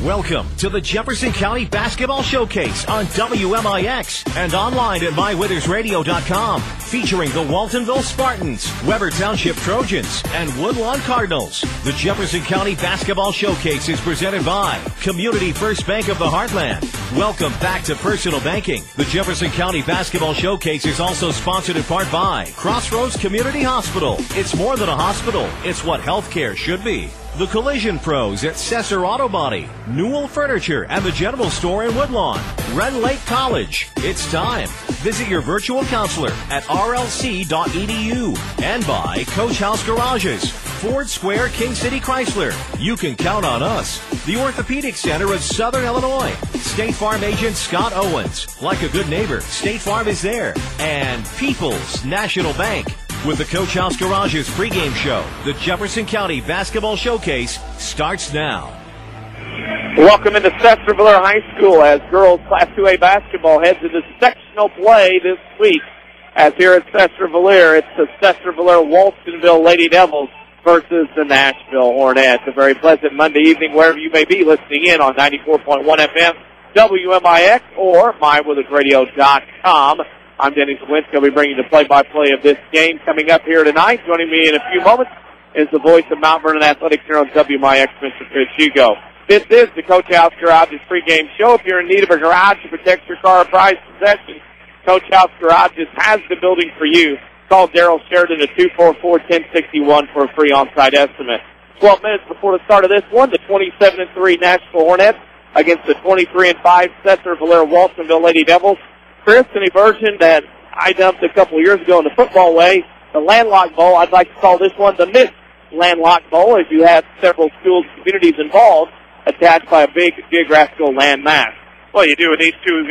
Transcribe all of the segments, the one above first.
Welcome to the Jefferson County Basketball Showcase on WMIX and online at mywintersradio.com, featuring the Waltonville Spartans, Weber Township Trojans, and Woodlawn Cardinals. The Jefferson County Basketball Showcase is presented by Community First Bank of the Heartland. Welcome back to Personal Banking. The Jefferson County Basketball Showcase is also sponsored in part by Crossroads Community Hospital. It's more than a hospital. It's what healthcare should be. The Collision Pros at Sesser Auto Body, Newell Furniture, and the General Store in Woodlawn. Red Lake College. It's time. Visit your virtual counselor at rlc.edu. And by Coach House Garages, Ford Square, King City Chrysler. You can count on us. The Orthopedic Center of Southern Illinois. State Farm agent Scott Owens. Like a good neighbor, State Farm is there. And People's National Bank. With the Coach House Garages pregame show, the Jefferson County Basketball Showcase starts now. Welcome into Sesser-Valier High School as girls Class 2A basketball heads into sectional play this week. As here at Sesser-Valier, it's the Sesser-Valier Waltonville Lady Devils versus the Nashville Hornets. A very pleasant Monday evening wherever you may be listening in on 94.1 FM, WMIX, or mywintersradio.com. I'm Denny Zawinski. I'll be bringing you the play-by-play of this game coming up here tonight. Joining me in a few moments is the voice of Mount Vernon Athletics here on WMIX, Mr. Chris Hugo. This is the Coach House Garages pregame show. If you're in need of a garage to protect your car or prized possessions, Coach House Garages has the building for you. Call Daryl Sheridan at 244-1061 for a free on-site estimate. 12 minutes before the start of this one, the 27-3 Nashville Hornets against the 23-5 Sesser-Valier Waltonville Lady Devils. Chris, any version that I dumped a couple of years ago in the football way, the Landlocked Bowl, I'd like to call this one the Miss Landlocked Bowl, as you have several schools and communities involved attached by a big geographical landmass. Well, you do with these two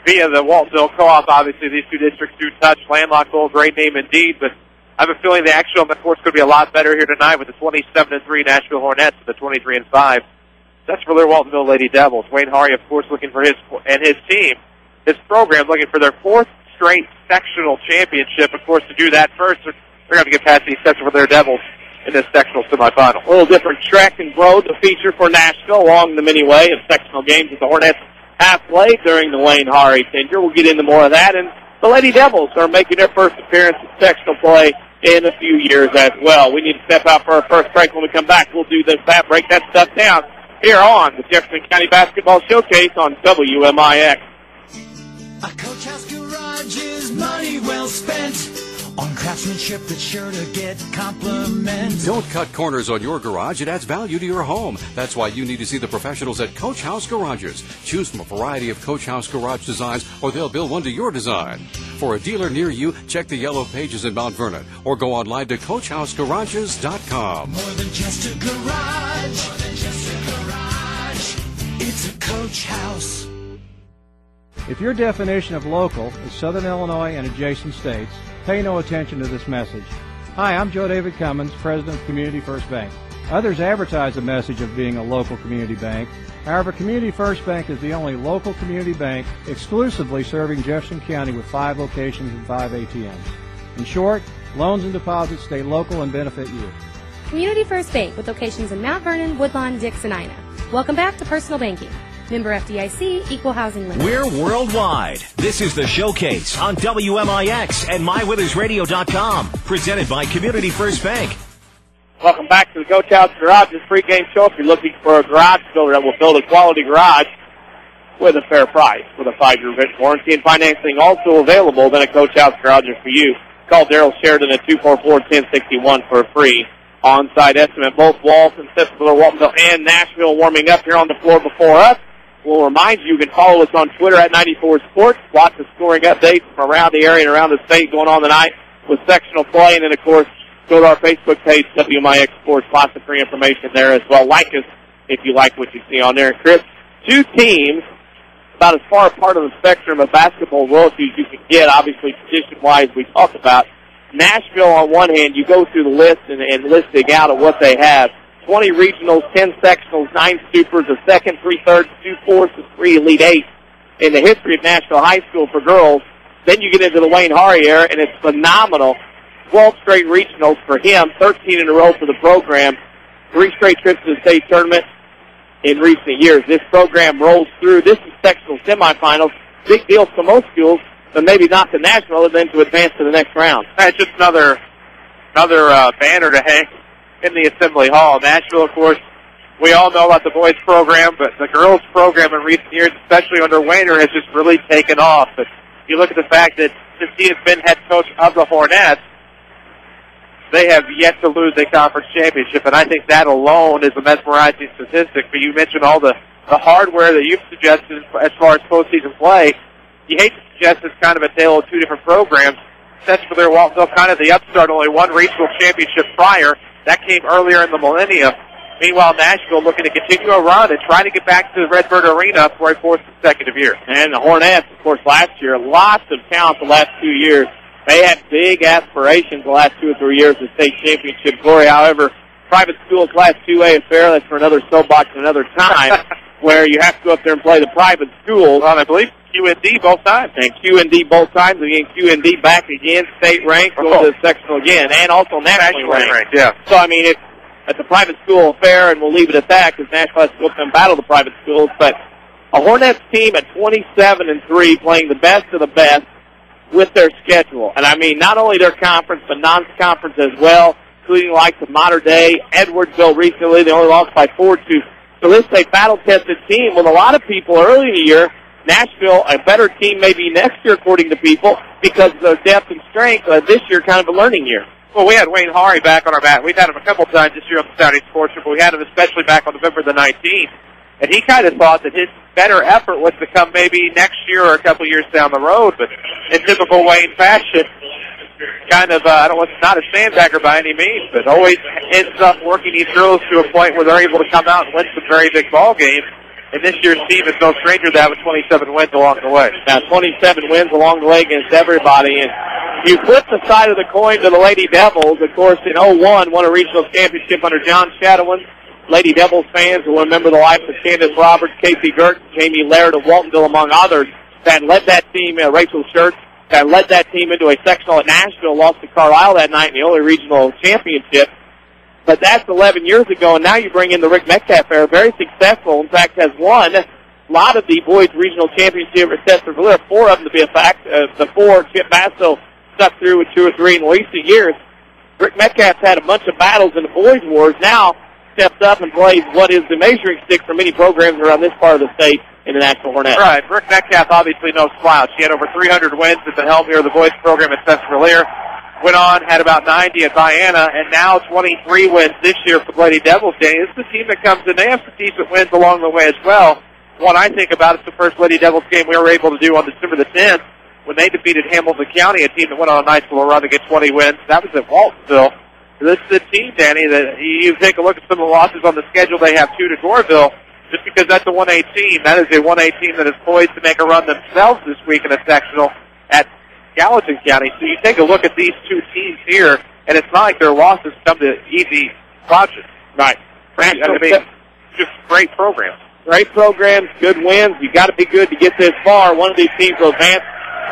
via the Waltonville Co-op. Obviously, these two districts do touch. Landlocked Bowl, great name indeed, but I have a feeling the action on the course could be a lot better here tonight with the 27-3 Nashville Hornets and the 23-5 Sesser-Valier Waltonville Lady Devils. Wayne Hari, of course, looking for his team. This program looking for their fourth straight sectional championship. Of course, to do that first, they're going to get past the Sesser-Valier Devils in this sectional semifinal. A little different track and road to feature for Nashville along the mini way of sectional games that the Hornets have played during the Wayne Hari tenure. We'll get into more of that. And the Lady Devils are making their first appearance in sectional play in a few years as well. We need to step out for our first break. When we come back, we'll do that, break that stuff down here on the Jefferson County Basketball Showcase on WMIX. A Coach House Garage is money well spent on craftsmanship that's sure to get compliments. Don't cut corners on your garage. It adds value to your home. That's why you need to see the professionals at Coach House Garages. Choose from a variety of Coach House Garage designs, or they'll build one to your design. For a dealer near you, check the yellow pages in Mount Vernon, or go online to CoachHouseGarages.com. More than just a garage. More than just a garage. It's a Coach House. If your definition of local is Southern Illinois and adjacent states, pay no attention to this message. Hi, I'm Joe David Cummins, President of Community First Bank. Others advertise the message of being a local community bank. However, Community First Bank is the only local community bank exclusively serving Jefferson County with 5 locations and 5 ATMs. In short, loans and deposits stay local and benefit you. Community First Bank with locations in Mount Vernon, Woodlawn, Dix, and Ina. Welcome back to Personal Banking. Member FDIC, Equal Housing Lender. We're worldwide. This is the Showcase on WMIX and mywintersradio.com. Presented by Community First Bank. Welcome back to the Coach House Garages pregame show. If you're looking for a garage builder that will build a quality garage with a fair price, with a 5-year written warranty and financing also available, then a Coach House Garage is for you. Call Daryl Sheridan at 244-1061 for a free on-site estimate. Both Walton, Sesser-Valier, Waltonville, and Nashville warming up here on the floor before us. We'll remind you can follow us on Twitter at 94 Sports. Lots of scoring updates from around the area and around the state going on tonight with sectional play. And then, of course, go to our Facebook page, WMIX Sports. Lots of free information there as well. Like us if you like what you see on there. Chris, two teams about as far apart of the spectrum of basketball royalties you can get, obviously position-wise we talked about. Nashville, on one hand, you go through the list and listing out of what they have. 20 regionals, 10 sectionals, 9 supers, a second, 3/3, 2 fourths, and 3 Elite 8 in the history of Nashville High School for girls. Then you get into the Wayne Hari era, and it's phenomenal. 12 straight regionals for him, 13 in a row for the program, 3 straight trips to the state tournament, in recent years. This program rolls through. This is sectional semifinals. Big deal for most schools, but maybe not to Nashville other than to advance to the next round. That's just another banner to hang in the Assembly Hall. Nashville, of course, we all know about the boys program, but the girls program in recent years, especially under Wayner, has just really taken off. But you look at the fact that since he has been head coach of the Hornets, they have yet to lose a conference championship, and I think that alone is a mesmerizing statistic. But you mentioned all the hardware that you've suggested as far as postseason play. You hate to suggest it's kind of a tale of two different programs. Sesser-Valier, Waltonville, kind of the upstart, only one regional championship prior. That came earlier in the millennium. Meanwhile, Nashville looking to continue a run and trying to get back to the Redbird Arena for a fourth consecutive year. And the Hornets, of course, last year, lots of talent the last 2 years. They had big aspirations the last 2 or 3 years of state championship glory. However, private school Class 2A affair, that's for another soapbox another time, where you have to go up there and play the private schools. Well, I believe QND both times. And QND both times. Again, QND back again, state ranked, go to the sectional again, and also nationally ranked. Yeah. So, I mean, it's a private school affair, and we'll leave it at that because Nashville has to go up and battle the private schools. But a Hornets team at 27-3 playing the best of the best with their schedule. And I mean, not only their conference, but non-conference as well, including likes of Mater Dei, Edwardsville recently. They only lost by 4-2. So this is a battle-tested team with a lot of people early in the year. Nashville, a better team maybe next year, according to people, because of their depth and strength. This year, kind of a learning year. Well, we had Wayne Hari back on our mat. We've had him a couple times this year on the Saturday Sports Show, but we had him especially back on November the 19th. And he kind of thought that his better effort was to come maybe next year or a couple years down the road. But in typical Wayne fashion, kind of, not a sandbagger by any means, but always ends up working these girls to a point where they're able to come out and win some very big ball games. And this year's team is no stranger to that with 27 wins along the way. Now, 27 wins along the way against everybody. And you flip the side of the coin to the Lady Devils. Of course, in 2001, won a regional championship under John Shadowin. Lady Devils fans will remember the life of Candace Roberts, Casey Gert, Jamie Laird of Waltonville, among others, that led that team, Rachel Schertz, that led that team into a sectional at Nashville, lost to Carlisle that night in the only regional championship. But that's 11 years ago, and now you bring in the Rick Metcalf era, very successful. In fact, has won a lot of the boys' regional championship at Sesser-Valier, 4 of them to be a fact. The 4, Chip Basso stuck through with 2 or 3 in recent years. Rick Metcalf's had a bunch of battles in the boys' wars. Now steps up and plays what is the measuring stick for many programs around this part of the state in the National Hornets. Right. Rick Metcalf, obviously no slouch. She had over 300 wins at the helm here of the boys' program at Sesser-Valier. Went on, had about 90 at Diana, and now 23 wins this year for the Lady Devils. Danny, this is a team that comes in. They have some decent wins along the way as well. One I think about is the first Lady Devils game we were able to do on December the 10th when they defeated Hamilton County, a team that went on a nice little run to get 20 wins. That was at Waltonville. This is a team, Danny, that you take a look at some of the losses on the schedule. They have 2 to Dorville. Just because that's a 1A team, that is a 1A team that is poised to make a run themselves this week in a sectional at Gallatin County. So you take a look at these 2 teams here, and it's not like their losses come to easy projects. Right. I mean, just great programs. Great programs, good wins. You got to be good to get this far. One of these teams will advance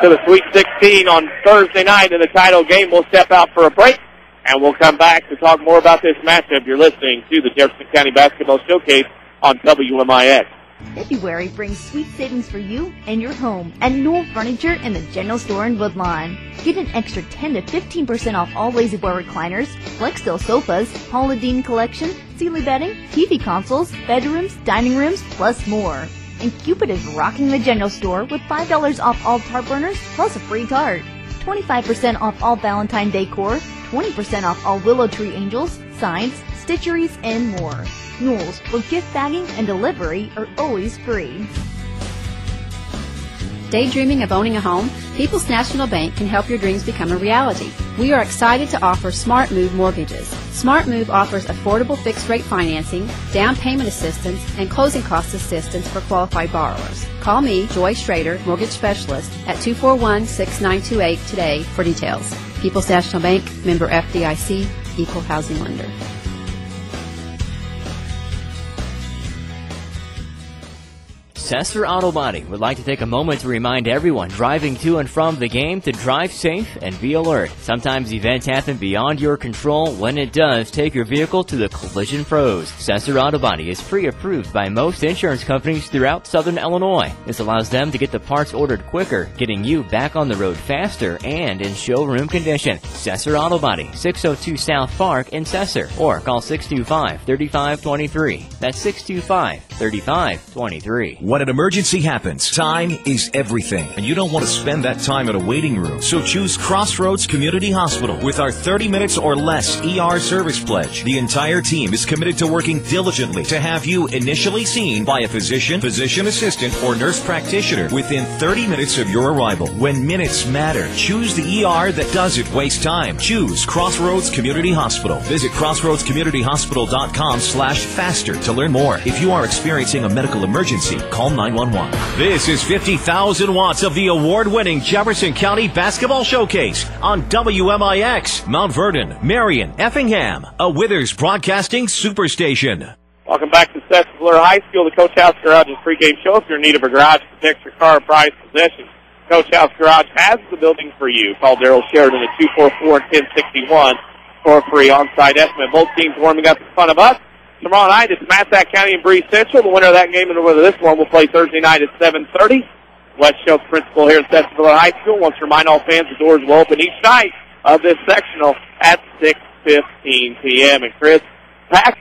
to the Sweet 16 on Thursday night in the title game. We'll step out for a break, and we'll come back to talk more about this matchup. You're listening to the Jefferson County Basketball Showcase on WMIX. February brings sweet savings for you and your home at Newell Furniture and the General Store in Woodlawn. Get an extra 10 to 15% off all La-Z-Boy recliners, Flexsteel sofas, Paula Deen collection, Sealy bedding, TV consoles, bedrooms, dining rooms, plus more. And Cupid is rocking the General Store with $5 off all tart burners plus a free tart. 25% off all Valentine decor, 20% off all Willow Tree angels, signs, stitcheries, and more. Newell's, where gift bagging and delivery are always free. Daydreaming of owning a home? People's National Bank can help your dreams become a reality. We are excited to offer Smart Move mortgages. Smart Move offers affordable fixed-rate financing, down payment assistance, and closing cost assistance for qualified borrowers. Call me, Joy Schrader, Mortgage Specialist, at 241-6928 today for details. People's National Bank, member FDIC, equal housing lender. Sesser Auto Body would like to take a moment to remind everyone driving to and from the game to drive safe and be alert. Sometimes events happen beyond your control. When it does, take your vehicle to the Collision Pros. Sesser Auto Body is pre-approved by most insurance companies throughout Southern Illinois. This allows them to get the parts ordered quicker, getting you back on the road faster and in showroom condition. Sesser Auto Body, 602 South Park in Sesser, or call 625-3523. That's 625-3523. When an emergency happens, time is everything, and you don't want to spend that time in a waiting room. So choose Crossroads Community Hospital with our 30 minutes or less ER service pledge. The entire team is committed to working diligently to have you initially seen by a physician, physician assistant, or nurse practitioner within 30 minutes of your arrival. When minutes matter, choose the ER that doesn't waste time. Choose Crossroads Community Hospital. Visit crossroadscommunityhospital.com/faster to learn more. If you are experiencing a medical emergency, call 911. This is 50,000 watts of the award-winning Jefferson County Basketball Showcase on WMIX, Mount Vernon, Marion, Effingham, a Withers Broadcasting Superstation. Welcome back to Sesser-Valier High School, the Coach House Garage's pregame show. If you're in need of a garage to protect your car or prized possession, Coach House Garage has the building for you. Call Daryl Sheridan at 244-1061 for a free on-site estimate. Both teams warming up in front of us. Tomorrow night, it's Massac County and Breeze Central. The winner of that game and the winner of this one will play Thursday night at 7:30. Wes Schultz, principal here at Sesser-Valier High School, wants to remind all fans the doors will open each night of this sectional at 6:15 p.m. And Chris, packed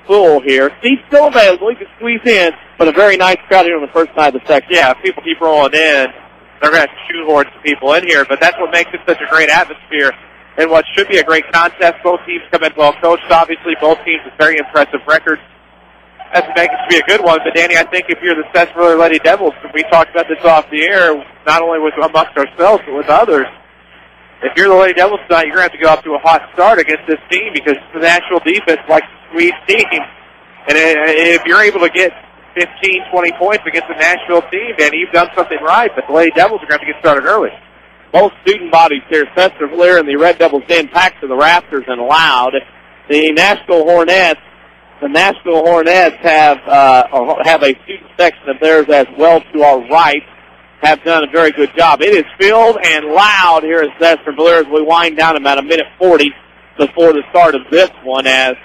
full here. Seats still available. You can squeeze in, but a very nice crowd here on the first side of the section. Yeah, if people keep rolling in, they're going to shoehorn some people in here, but that's what makes it such a great atmosphere and what should be a great contest. Both teams come in well coached, obviously. Both teams with very impressive records. That's what makes it to be a good one. But, Danny, I think if you're the Sesser-Valier Lady Devils, we talked about this off the air, not only with amongst ourselves, but with others. If you're the Lady Devils tonight, you're going to have to go up to a hot start against this team because the national defense likes to squeeze teams. And if you're able to get 15, 20 points against the Nashville team, Danny, you've done something right. But the Lady Devils are going to have to get started early. Both student bodies here, Sesser-Valier and the Red Devils, in packed to the rafters and loud. The Nashville Hornets have a student section of theirs as well to our right, have done a very good job. It is filled and loud here at Sesser-Valier as we wind down about a minute 40 before the start of this one as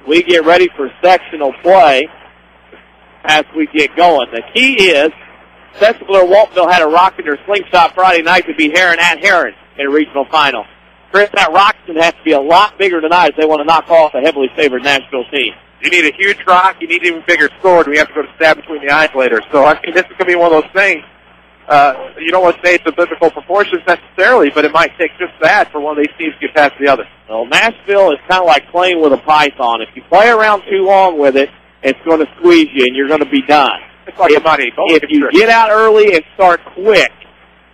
we get ready for sectional play as we get going. The key is Sesser-Valier Waltonville had a rock in their slingshot Friday night to beat Heron at Heron in a regional final. Chris, that rock's has to be a lot bigger tonight if they want to knock off a heavily favored Nashville team. You need a huge rock. You need an even bigger sword. We have to go to stab between the eyes later. So, I mean, this is going to be one of those things. You don't want to say it's the biblical proportions necessarily, but it might take just that for one of these teams to get past the other. Well, Nashville is kind of like playing with a python. If you play around too long with it, it's going to squeeze you, and you're going to be done. It's like if you get out early and start quick,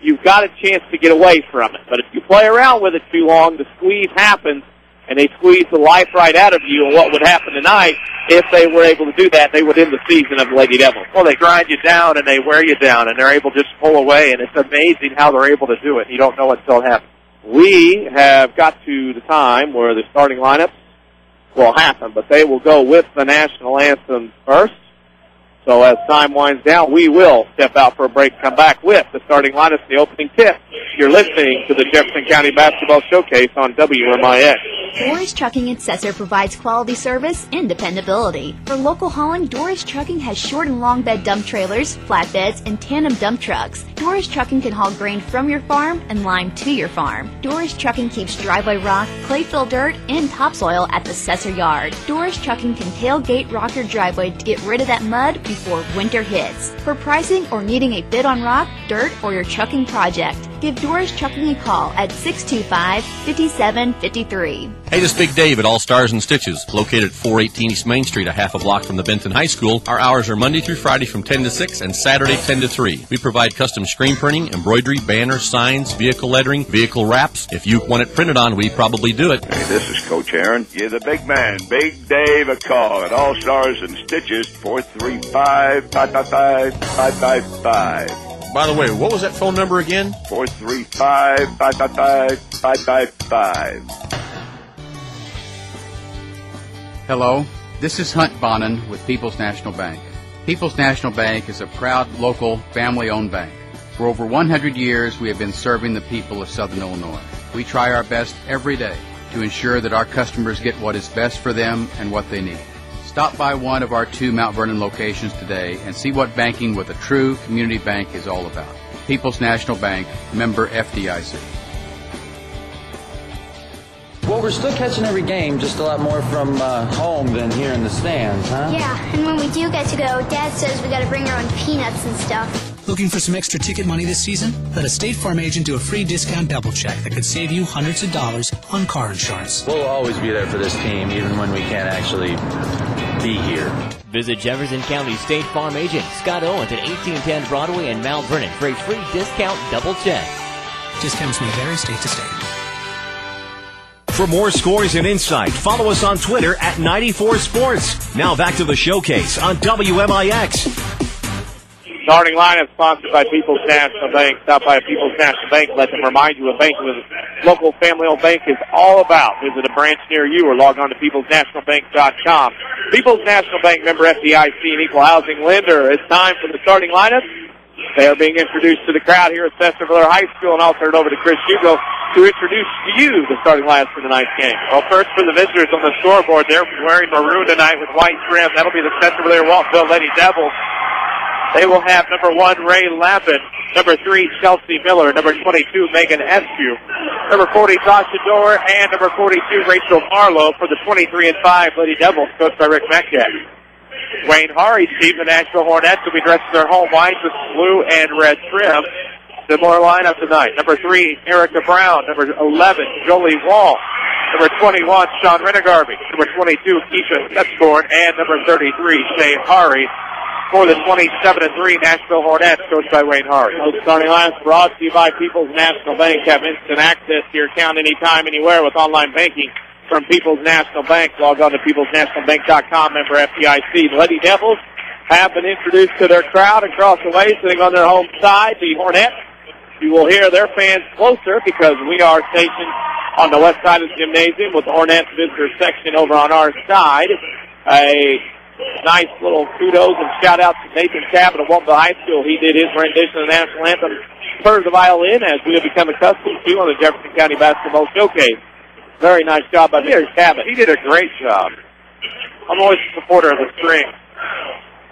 you've got a chance to get away from it. But if you play around with it too long, the squeeze happens, and they squeeze the life right out of you. And what would happen tonight, if they were able to do that, they would end the season of the Lady Devils. Well, they grind you down, and they wear you down, and they're able to just pull away, and it's amazing how they're able to do it. You don't know until it happens. We have got to the time where the starting lineups will happen, but they will go with the national anthem first. So as time winds down, we will step out for a break, come back with the starting lineup, the opening tip. You're listening to the Jefferson County Basketball Showcase on WMIX. Doris Trucking in Sesser provides quality service and dependability. For local hauling, Doris Trucking has short and long bed dump trailers, flatbeds, and tandem dump trucks. Doris Trucking can haul grain from your farm and lime to your farm. Doris Trucking keeps driveway rock, clay-filled dirt, and topsoil at the Sesser yard. Doris Trucking can tailgate rock your driveway to get rid of that mud before winter hits. For pricing or needing a bid on rock, dirt, or your trucking project, give Doris Trucking a call at 625-5753. Hey, this is Big Dave at All Stars and Stitches, located at 418 East Main Street, a half a block from the Benton High School. Our hours are Monday through Friday from 10 to 6 and Saturday 10 to 3. We provide custom screen printing, embroidery, banners, signs, vehicle lettering, vehicle wraps. If you want it printed on, we probably do it. Hey, this is Coach Aaron. You're the big man, Big Dave, a call at All Stars and Stitches, 435-555-555. By the way, what was that phone number again? 435-555-555. Hello, this is Hunt Bonin with People's National Bank. People's National Bank is a proud local family-owned bank. For over 100 years, we have been serving the people of Southern Illinois. We try our best every day to ensure that our customers get what is best for them and what they need. Stop by one of our 2 Mount Vernon locations today and see what banking with a true community bank is all about. People's National Bank, member FDIC. Well, we're still catching every game, just a lot more from home than here in the stands, huh? Yeah, and when we do get to go, Dad says we gotta bring our own peanuts and stuff. Looking for some extra ticket money this season? Let a State Farm agent do a free discount double check that could save you hundreds of dollars on car insurance. We'll always be there for this team, even when we can't actually be here. Visit Jefferson County State Farm agent Scott Owens at 1810 Broadway in Mount Vernon for a free discount double check. Discounts may vary state to state. For more scores and insight, follow us on Twitter at 94 Sports. Now back to the showcase on WMIX. Starting lineup sponsored by People's National Bank. Stop by People's National Bank. Let them remind you what banking with a local family-owned bank is all about. Visit a branch near you or log on to peoplesnationalbank.com. People's National Bank, member FDIC and equal housing lender. It's time for the starting lineup. They are being introduced to the crowd here at Sesser-Valier High School, and I'll turn it over to Chris Hugo to introduce to you the starting lineup for tonight's game. Well, first for the visitors on the scoreboard, they're wearing maroon tonight with white trim. That'll be the Sesser-Valier Waltonville Lady Devils. They will have number 1, Ray Lampin, number 3, Chelsea Miller, number 22, Megan Eskew, number 40, Tasha Dorr, and number 42, Rachel Marlowe for the 23-5 Lady Devils, coached by Rick Metcalf. Wayne Harry's team, the Nashville Hornets, will be dressed in their home whites with blue and red trim. Similar lineup tonight. Number 3, Erica Brown. Number 11, Jolie Wall. Number 21, Sean Renegarby. Number 22, Keisha Setscorn. And number 33, Shay Hari for the 27-3 Nashville Hornets, coached by Wayne Hari. Those starting lineups brought to you by People's National Bank. Have instant access to your account anytime, anywhere with online banking from People's National Bank. Log on to peoplesnationalbank.com, member FDIC. The Lady Devils have been introduced to their crowd across the way, sitting on their home side. The Hornets, you will hear their fans closer because we are stationed on the west side of the gymnasium with the Hornets visitor section over on our side. A nice little kudos and shout out to Nathan Cabot of Waltonville High School. He did his rendition of the national anthem for the violin, as we have become accustomed to on the Jefferson County Basketball Showcase. Very nice job by Mr. Cabot. He did a great job. I'm always a supporter of the string.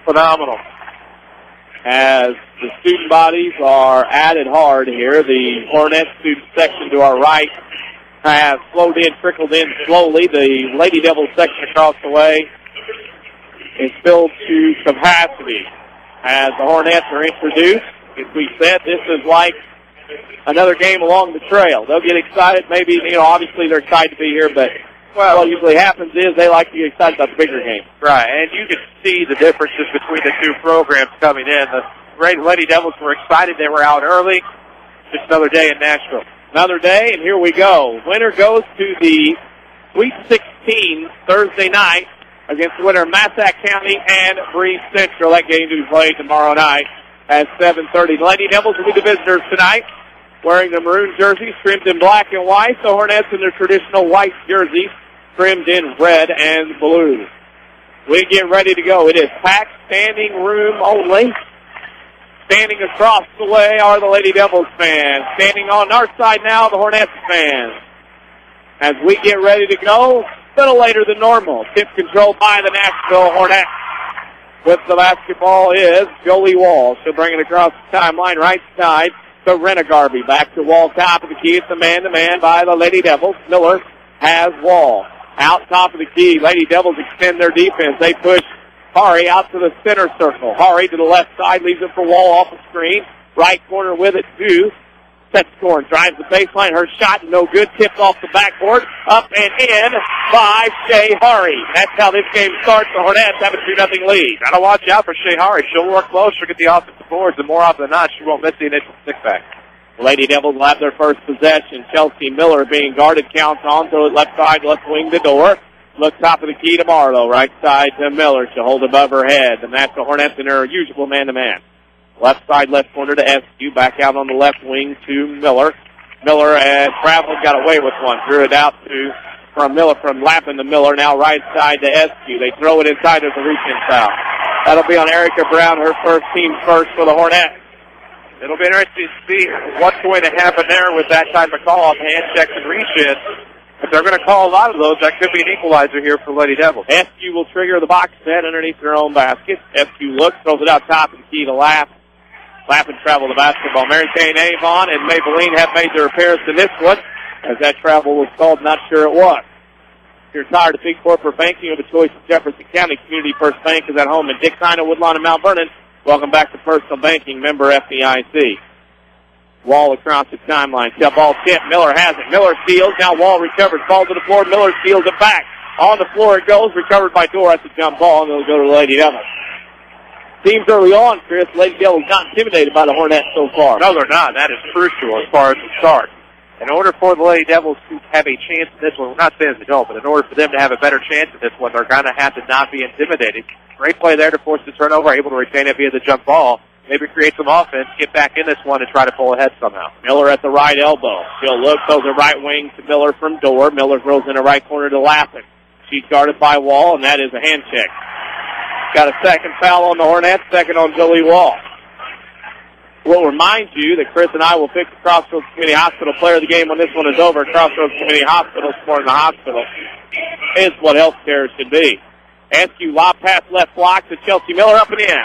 Phenomenal. As the student bodies are added hard here, the Hornet student section to our right has flowed in, trickled in slowly. The Lady Devils section across the way is filled to capacity. As the Hornets are introduced, as we said, this is like another game along the trail. They'll get excited. Maybe, obviously they're excited to be here, but what usually happens is they like to get excited about the bigger game. Right, and you can see the differences between the two programs coming in. The Lady Devils were excited. They were out early. Just another day in Nashville. Another day, and here we go. Winner goes to the Sweet 16 Thursday night against the winner of Massac County and Breeze Central. That game to be played tomorrow night at 7:30. The Lady Devils will be the visitors tonight, wearing the maroon jerseys trimmed in black and white. The Hornets in their traditional white jerseys trimmed in red and blue. We get ready to go. It is packed, standing room only. Standing across the way are the Lady Devils fans. Standing on our side now, the Hornets fans. As we get ready to go, a little later than normal. Tip controlled by the Nashville Hornets. With the basketball is Jolie Wall. She'll bring it across the timeline, right side to Renegarby. Back to Wall, top of the key. It's a man-to-man by the Lady Devils. Miller has Wall. Out top of the key. Lady Devils extend their defense. They push Hari out to the center circle. Hari to the left side, leaves it for Wall off the screen. Right corner with it too. Setscorn drives the baseline. Her shot no good. Tipped off the backboard. Up and in by Shay Hari. That's how this game starts. The Hornets have a 2-0 lead. Gotta watch out for Shay Hari. She'll work close. She'll get the offensive boards, and more often than not, she won't miss the initial stick-back. Lady Devils will have their first possession. Chelsea Miller being guarded. Counts on to it. Left side, left wing the door. Look top of the key to Marlowe. Right side to Miller. She'll hold above her head. And that's the Hornets in her usual man-to-man. Left side, left corner to SQ. Back out on the left wing to Miller. Miller has traveled, got away with one. Drew it out from Lappin to Miller. Now right side to SQ. They throw it inside. There's a reach-in foul. That'll be on Erica Brown, her first team first for the Hornets. It'll be interesting to see what's going to happen there with that type of call-off, hand checks and reach-in. If they're going to call a lot of those, that could be an equalizer here for Lady Devils. SQ will trigger the box set underneath their own basket. SQ looks, throws it out top and key to Lapp. Lapp and travel the basketball. Mary Kane Avon and Maybelline have made their appearance in this one. As that travel was called, not sure it was. If you're tired of big corporate banking, you have a choice of Jefferson County. Community First Bank is at home in Dixon, Woodlawn, and Mount Vernon. Welcome back to Personal Banking, member FDIC. Wall across the timeline. Ball tip. Miller has it. Miller steals. Now Wall recovers. Ball to the floor. Miller steals it back. On the floor it goes. Recovered by Dorr. That's a jump ball, and it'll go to the Lady Devils. Seems early on, Chris, Lady Devils not intimidated by the Hornets so far. No, they're not. That is crucial as far as the start. In order for the Lady Devils to have a chance in this one, we're not saying they don't, but in order for them to have a better chance in this one, they're going to have to not be intimidated. Great play there to force the turnover, able to retain it via the jump ball. Maybe create some offense, get back in this one, and try to pull ahead somehow. Miller at the right elbow. She'll look, throws a right wing to Miller from Dorr. Miller throws in the right corner to Lappin. She's guarded by Wall, and that is a hand check. Got a second foul on the Hornets, second on Jolie Wall. We'll remind you that Chris and I will pick the Crossroads Community Hospital player of the game when this one is over. Crossroads Community Hospital, supporting the hospital, is what healthcare should be. SQ lob pass left block to Chelsea Miller up and in.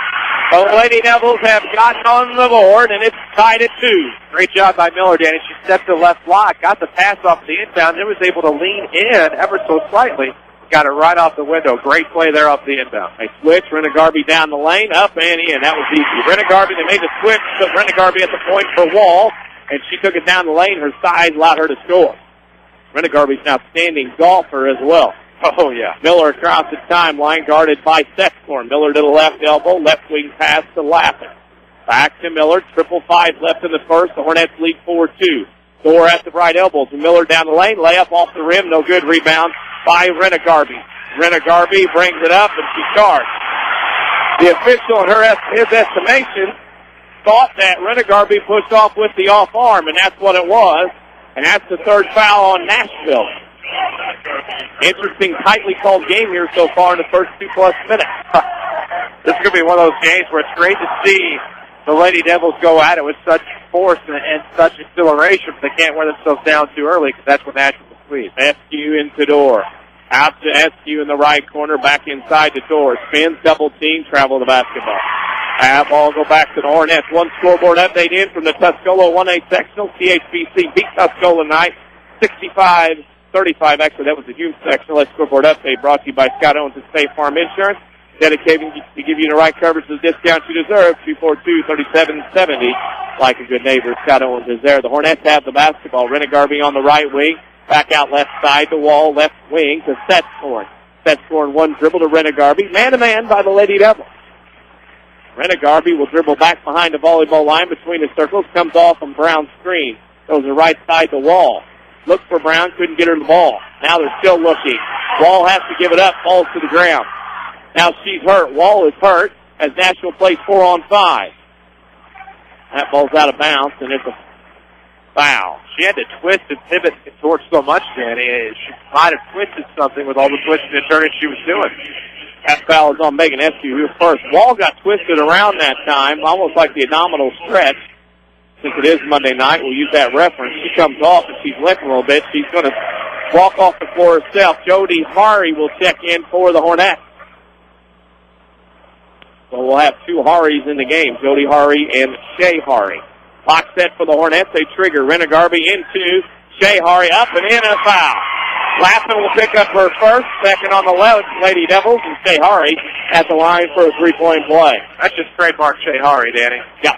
The Lady Devils have gotten on the board, and it's tied at 2. Great job by Miller, Danny. She stepped to the left block, got the pass off the inbound, and was able to lean in ever so slightly. Got it right off the window. Great play there off the inbound. They switch. Rena Garvey down the lane, up and in. That was easy. Rena Garvey, they made the switch, put Rena Garvey at the point for Wall, and she took it down the lane. Her size allowed her to score. Rena Garvey's an outstanding golfer as well. Oh, yeah. Miller across the timeline, guarded by Sexcorn. Miller to the left elbow, left wing pass to Lappin. Back to Miller, 5-5 left in the first. The Hornets lead 4-2. Dorr at the right elbow to Miller down the lane, layup off the rim, no good. Rebound by Rena Garvey. Rena Garvey brings it up, and she charged. The official, in his estimation, thought that Rena Garvey pushed off with the off arm, and that's what it was. And that's the third foul on Nashville. Interesting, tightly called game here so far in the first 2+ minutes. This is going to be one of those games where it's great to see the Lady Devils go at it with such force and such acceleration, but they can't wear themselves down too early because that's what Nashville will squeeze. SQ into Dorr. Out to SQ in the right corner, back inside the Dorr. Spins, double team, travel the basketball. Ball go back to the Hornets. One scoreboard update in from the Tuscola 1A sectional. CHBC beat Tuscola tonight 65-35. Actually, that was the Hume sectional. That scoreboard update brought to you by Scott Owens and State Farm Insurance. Dedicating to give you the right coverage to the discount you deserve. 242-3770. Like a good neighbor, Scott Owens is there. The Hornets have the basketball. Rena Garvey on the right wing. Back out left side to Wall, left wing to Setscorn. Setscorn one dribble to Rena Garvey. Man-to-man by the Lady Devils. Rena Garvey will dribble back behind the volleyball line between the circles. Comes off on Brown's screen. Goes to the right side to Wall. Looks for Brown. Couldn't get her the ball. Now they're still looking. Wall has to give it up. Falls to the ground. Now she's hurt. Wall is hurt as Nashville plays 4-on-5. That ball's out of bounds, and it's a foul. She had to twist and pivot towards so much, Danny. She might have twisted something with all the twisting and turning she was doing. That foul is on Megan Eskew, who first. Wall got twisted around that time, almost like the abdominal stretch. Since it is Monday night, we'll use that reference. She comes off and she's limping a little bit. She's going to walk off the floor herself. Jody Hari will check in for the Hornets. So we'll have two Haris in the game, Jody Hari and Shay Hari. Clock set for the Hornets. They trigger. Rena Garvey into Shay Hari, up and in, a foul. Lappin will pick up her first, second on the left, Lady Devils, and Shay Hari at the line for a three-point play. That's just trademark Shay Hari, Danny. Yeah.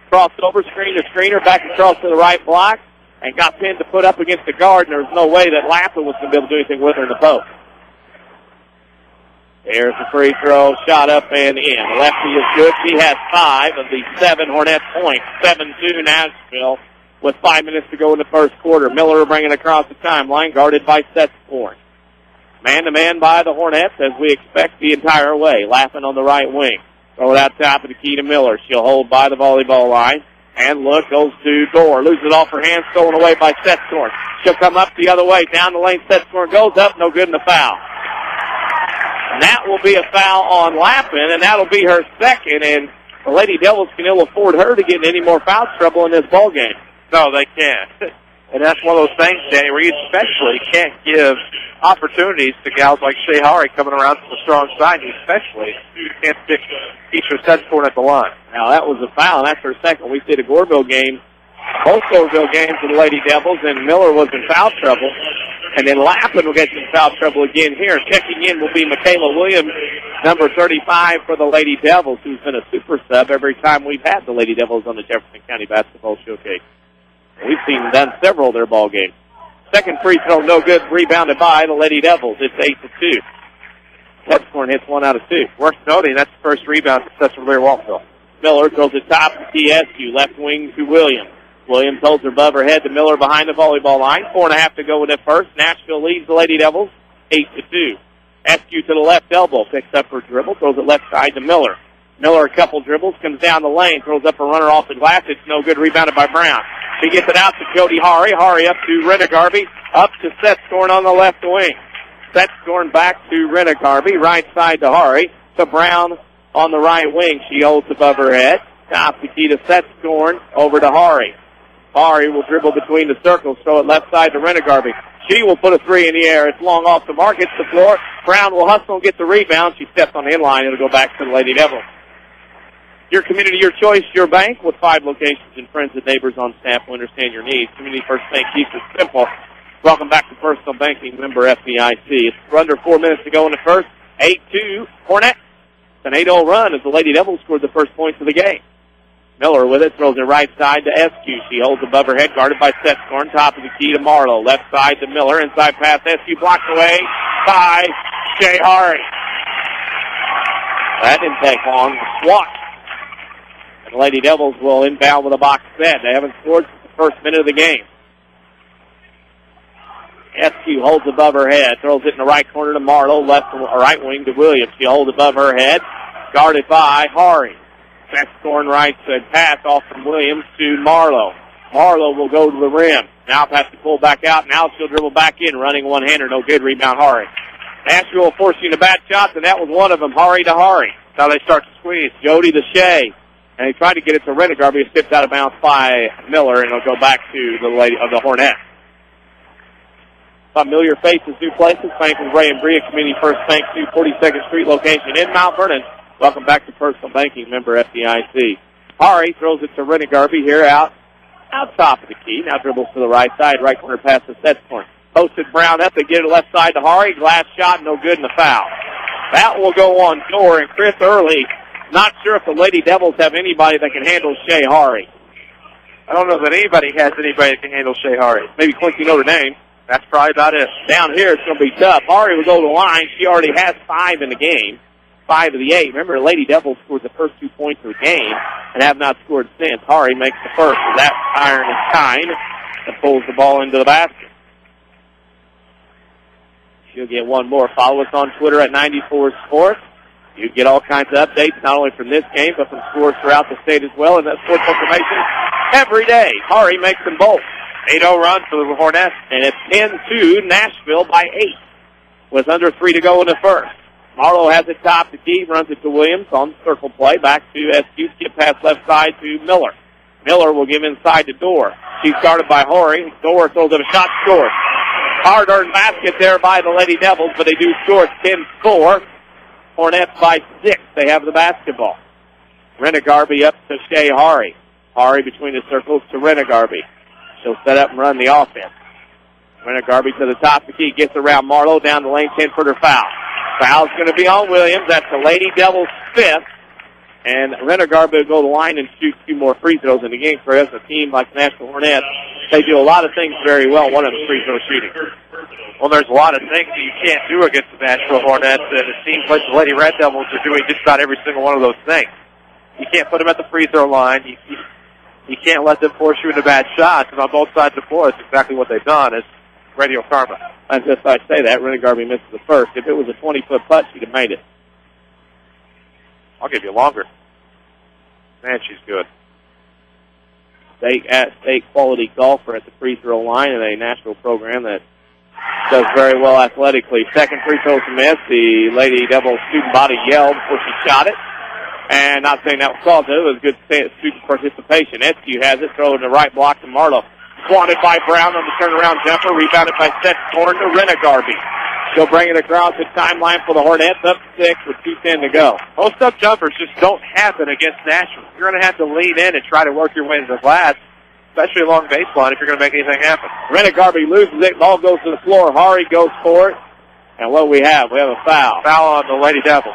Crossed over, screen to screener, back across to the right block, and got pinned to put up against the guard, and there was no way that Lappin was going to be able to do anything with her in the post. There's the free throw, shot up and in. The lefty is good. She has 5 of the 7 Hornet points. 7-2 Nashville with 5 minutes to go in the first quarter. Miller bringing across the timeline, guarded by Setscorn. Man-to-man by the Hornets, as we expect the entire way. Lappin on the right wing. Throw it out top of the key to Miller. She'll hold by the volleyball line. And look, goes to Dorr. Loses it off her hand, stolen away by Setscorn. She'll come up the other way. Down the lane, Setscorn goes up. No good in the foul. And that will be a foul on Lappin, and that'll be her second, and the Lady Devils can ill afford her to get in any more foul trouble in this ball game. No, they can't. And that's one of those things, Danny, where you especially can't give opportunities to gals like Shea Hari coming around from the strong side. You especially can't stick Keisha Sedgwick at the line. Now, that was a foul, and that's her second. We see the Goreville game, both Goreville games for the Lady Devils, and Miller was in foul trouble. And then Lappin will get in foul trouble again here. Checking in will be Michaela Williams, number 35 for the Lady Devils, who's been a super sub every time we've had the Lady Devils on the Jefferson County Basketball Showcase. We've seen them done several of their ball games. Second free throw, no good, rebounded by the Lady Devils. It's 8-2. Sedgwick hits 1 out of 2. Worth noting, that's the first rebound for Sesser-Valier Waltonville. Miller throws it top to TSU, left wing to Williams. Williams holds her above her head to Miller behind the volleyball line. 4.5 to go in the first. Nashville leads the Lady Devils 8-2. SQ to the left elbow, picks up her dribble, throws it left side to Miller. Miller a couple dribbles, comes down the lane, throws up a runner off the glass. It's no good, rebounded by Brown. She gets it out to Jody Hari. Hari up to Renegarby, up to Setscorn on the left wing. Setscorn back to Renegarby, right side to Hari, to Brown on the right wing. She holds above her head. Top the key to Setscorn, over to Hari. Hari will dribble between the circles, throw it left side to Renegarby. She will put a three in the air. It's long off the mark, hits the floor. Brown will hustle and get the rebound. She steps on the inline. It'll go back to the Lady Devils. Your community, your choice, your bank, with 5 locations and friends and neighbors on staff who understand your needs. Community First Bank keeps it simple. Welcome back to Personal Banking, member FDIC. It's under 4 minutes to go in the first. 8-2, Hornets. It's an 8-0 run as the Lady Devils scored the first points of the game. Miller with it, throws it right side to SQ. She holds above her head, guarded by Setscorn. Top of the key to Marlowe. Left side to Miller. Inside pass, SQ blocked away by Shea Hari. That didn't take long. Swat. And the Lady Devils will inbound with a box set. They haven't scored since the first minute of the game. SQ holds above her head, throws it in the right corner to Marlowe, right wing to Williams. She holds above her head, guarded by Hari. Setscorn right side pass off from Williams to Marlowe. Marlowe will go to the rim. Now has to pull back out. Now she'll dribble back in, running one-hander. No good. Rebound Hari. Nashville forcing the bad shots, and that was one of them. Hari to Hari. Now they start to squeeze. Jody to Shea. And he tried to get it to Renegarby. It stepped out of bounds by Miller, and it'll go back to the Lady of the Hornets. Familiar faces, new places. Bank with Ray and Bria, Community First Bank, 242nd Street location in Mount Vernon. Welcome back to Personal Banking, member FDIC. Hari throws it to Renegarby here out top of the key. Now dribbles to the right side, right corner pass to Setscorn. Posted Brown up, they get it left side to Hari. Glass shot, no good, and a foul. That will go on door, and Chris Early, not sure if the Lady Devils have anybody that can handle Shea Hari. I don't know that anybody has anybody that can handle Shea Hari. Maybe Quincy Notre Dame. That's probably about it. Down here, it's going to be tough. Hari will go to the line. She already has 5 in the game. 5 of the 8. Remember, the Lady Devils scored the first 2 points of the game and have not scored since. Hari makes the first. So that iron is kind and pulls the ball into the basket. She'll get one more. Follow us on Twitter at 94 Sports. You get all kinds of updates, not only from this game, but from scores throughout the state as well. And that sports information every day. Hari makes them both. 8-0 run for the Hornets. And it's 10-2, Nashville by 8. With under 3 to go in the first. Marlowe has it top to key, runs it to Williams on circle play. Back to SQ, skip pass left side to Miller. Miller will give inside to Dorr. She's guarded by Hari. Dorr throws up a shot, scores. Hard-earned basket there by the Lady Devils, but they do score. It's 10-4. Hornets by 6. They have the basketball. Renegarby up to Shea Hari. Hari between the circles to Renegarby. She'll set up and run the offense. Renegarby to the top of the key, gets around Marlowe, down the lane, 10-footer foul. Foul's going to be on Williams. That's the Lady Devils' 5th. And Renegarby will go to the line and shoot 2 more free throws in the game. For us, a team like the Nashville Hornets, they do a lot of things very well. One of them is free throw shooting. Well, there's a lot of things that you can't do against the Nashville Hornets, and it seems like the Lady Red Devils are doing just about every single one of those things. You can't put them at the free throw line. You can't let them force you into bad shots. And on both sides of the floor, that's exactly what they've done. It's radio karma. As if I say that, Renegarby misses the first. If it was a 20-foot putt, she'd have made it. I'll give you longer. Man, she's good. State quality golfer at the free throw line in a Nashville program that Does very well athletically. Second free throw to miss. The Lady Devils student body yelled before she shot it. And not saying that was called, it was good student participation. SQ has it, throw in the right block to Marlowe. Swatted by Brown on the turnaround jumper, rebounded by Sesser-Valier to Renegarby. She'll bring it across the timeline for the Hornets, up 6 with 2:10 to go. Post-up jumpers just don't happen against Nashville. You're going to have to lean in and try to work your way to the glass, especially along baseline if you're going to make anything happen. Renegarby loses it, ball goes to the floor. Hari goes for it. And what do we have? We have a foul. Foul on the Lady Devils.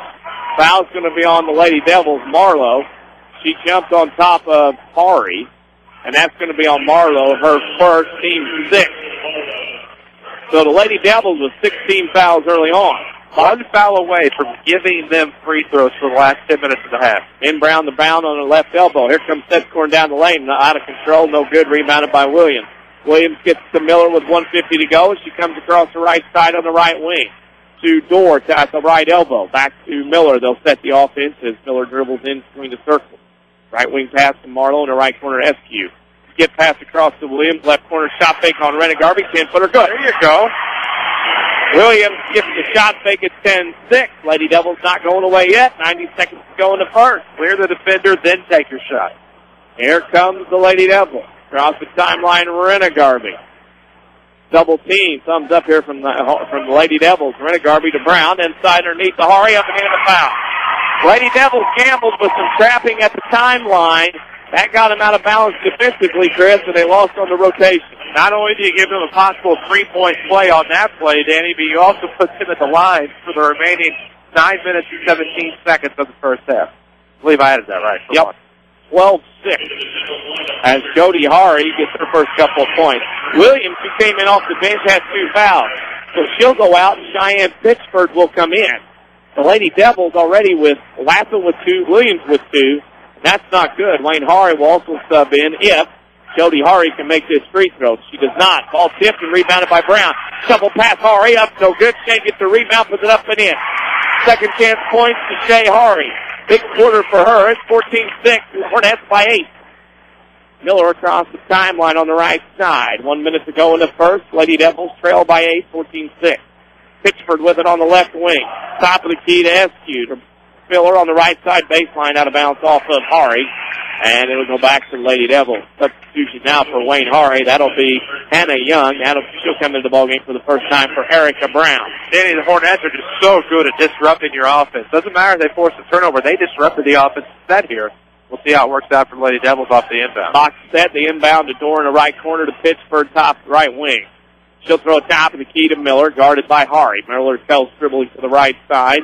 Foul's going to be on the Lady Devils, Marlowe. She jumped on top of Hari, and that's going to be on Marlowe, her first, team 6. So the Lady Devils with 16 fouls early on. One foul away from giving them free throws for the last 10 minutes of the half. In Brown, the bound on her left elbow. Here comes Sescorn down the lane. Out of control, no good. Rebounded by Williams. Williams gets to Miller with 1:50 to go, and she comes across the right side on the right wing. To Dort at the right elbow. Back to Miller. They'll set the offense as Miller dribbles in between the circles. Right wing pass to Marlowe in the right corner SQ. Skip pass across to Williams. Left corner shot fake on Renegarby. 10-footer good. There you go. Williams gets the shot fake at 10-6. Lady Devils not going away yet. 90 seconds to go in the first. Clear the defender, then take your shot. Here comes the Lady Devils. Across the timeline, Renegarby. Double team. Thumbs up here from the Lady Devils. Renegarby to Brown. Inside underneath the Hari up and in the foul. Lady Devils gambled with some trapping at the timeline. That got them out of balance defensively, Chris, and they lost on the rotation. Not only do you give them a possible 3-point play on that play, Danny, but you also put them at the line for the remaining 9 minutes and 17 seconds of the first half. I believe I added that right. Yep. 12-6 as Jody Hari gets her first couple of points. Williams, who came in off the bench, has 2 fouls. So she'll go out, and Cheyenne Pittsford will come in. The Lady Devils already with Lappin with 2, Williams with 2. That's not good. Wayne Hari will also sub in if Jody Hari can make this free throw. She does not. Ball tipped and rebounded by Brown. Shovel pass, Hari up, no good. Shea gets the rebound, puts it up and in. Second chance points to Shea Hari. Big quarter for her. It's 14-6. Hornets by 8. Miller across the timeline on the right side. 1 minute to go in the first. Lady Devils trail by 8, 14-6. Pitchford with it on the left wing. Top of the key to SQ. Filler on the right side baseline out of bounds off of Hari. And it'll go back to the Lady Devils. Substitution now for Wayne Hari. That'll be Hannah Young. She'll come into the ballgame for the first time for Erica Brown. Danny, the Hornets are just so good at disrupting your offense. Doesn't matter if they force a turnover. They disrupted the offense set here. We'll see how it works out for the Lady Devils off the inbound. Box set, the inbound to Door in the right corner to Pittsford, top right wing. She'll throw a top of the key to Miller, guarded by Hari. Miller tells dribbling to the right side,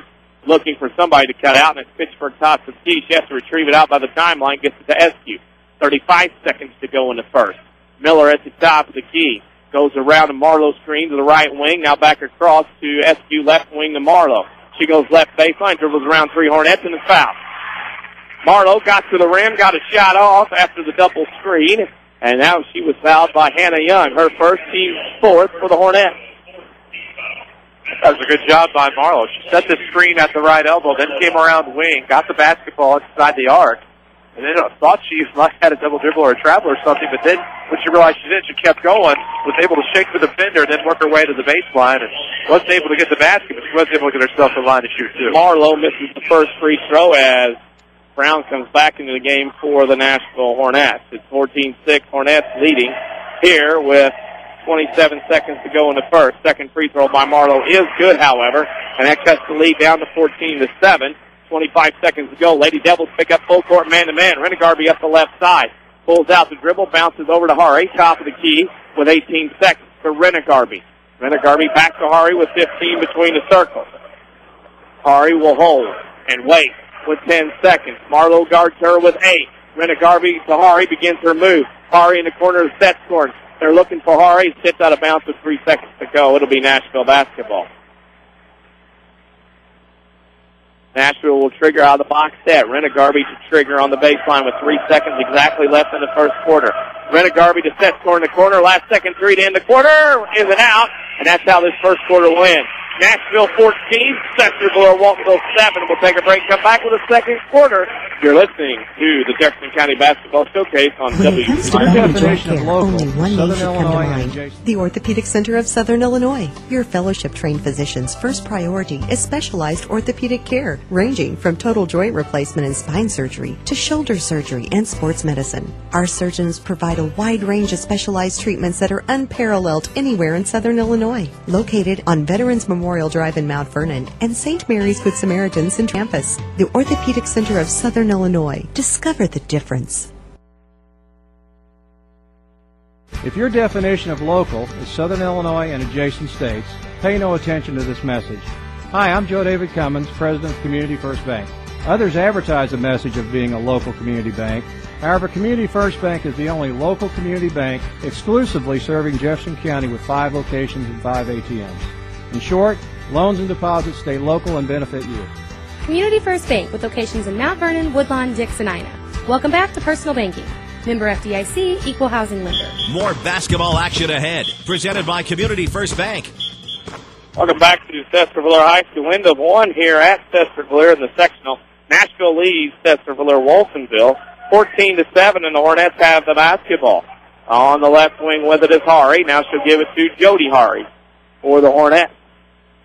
looking for somebody to cut out, and it's Pittsburgh top to key. She has to retrieve it out by the timeline, gets it to SQ. 35 seconds to go in the first. Miller at the top of the key. Goes around to Marlowe screen to the right wing, now back across to SQ left wing to Marlowe. She goes left baseline, dribbles around 3 Hornets, and is fouled. Marlowe got to the rim, got a shot off after the double screen, and now she was fouled by Hannah Young, her first, team 4th for the Hornets. That was a good job by Marlowe. She set the screen at the right elbow, then came around wing, got the basketball inside the arc, and then thought she might have had a double dribble or a travel or something, but then when she realized she didn't, she kept going, was able to shake the defender, and then work her way to the baseline, and wasn't able to get the basket, but she was able to get herself to the line to shoot, too. Marlowe misses the first free throw as Brown comes back into the game for the Nashville Hornets. It's 14-6, Hornets leading here with 27 seconds to go in the first. Second free throw by Marlowe is good, however, and that cuts the lead down to 14-7. 25 seconds to go. Lady Devils pick up full court man-to-man. Renegarby up the left side. Pulls out the dribble, bounces over to Hari, top of the key with 18 seconds to Renegarby. Renegarby back to Hari with 15 between the circles. Hari will hold and wait with 10 seconds. Marlowe guards her with 8. Renegarby to Hari begins her move. Hari in the corner of set scoring. They're looking for Hari. Sits out of bounds with 3 seconds to go. It'll be Nashville basketball. Nashville will trigger out of the box set. Renegarby to trigger on the baseline with 3 seconds exactly left in the first quarter. Renegarby to set score in the corner. Last second three to end the quarter. Is it out? And that's how this first quarter wins. Nashville 14, Sesser-Valier, Waltonville 7. We'll take a break, come back with a second quarter. You're listening to the Jefferson County Basketball Showcase on WMIX. Only one name should come to mind. The Orthopedic Center of Southern Illinois. Your fellowship-trained physician's first priority is specialized orthopedic care, ranging from total joint replacement and spine surgery to shoulder surgery and sports medicine. Our surgeons provide a wide range of specialized treatments that are unparalleled anywhere in Southern Illinois. Located on Veterans Memorial Drive in Mount Vernon and St. Mary's Good Samaritans in campus, the Orthopedic Center of Southern Illinois. Discover the difference. If your definition of local is Southern Illinois and adjacent states, pay no attention to this message. Hi, I'm Joe David Cummins, President of Community First Bank. Others advertise the message of being a local community bank. However, Community First Bank is the only local community bank exclusively serving Jefferson County with 5 locations and 5 ATMs. In short, loans and deposits stay local and benefit you. Community First Bank with locations in Mount Vernon, Woodlawn, Dix, and Ina. Welcome back to Personal Banking. Member FDIC, Equal Housing Lender. More basketball action ahead. Presented by Community First Bank. Welcome back to Sesser-Valier High School. End of one here at Sesser-Valier in the sectional. Nashville leads Sesser-Valier Waltonville 14-7, and the Hornets have the basketball. On the left wing with it is Hari. Now she'll give it to Jody Hari for the Hornets.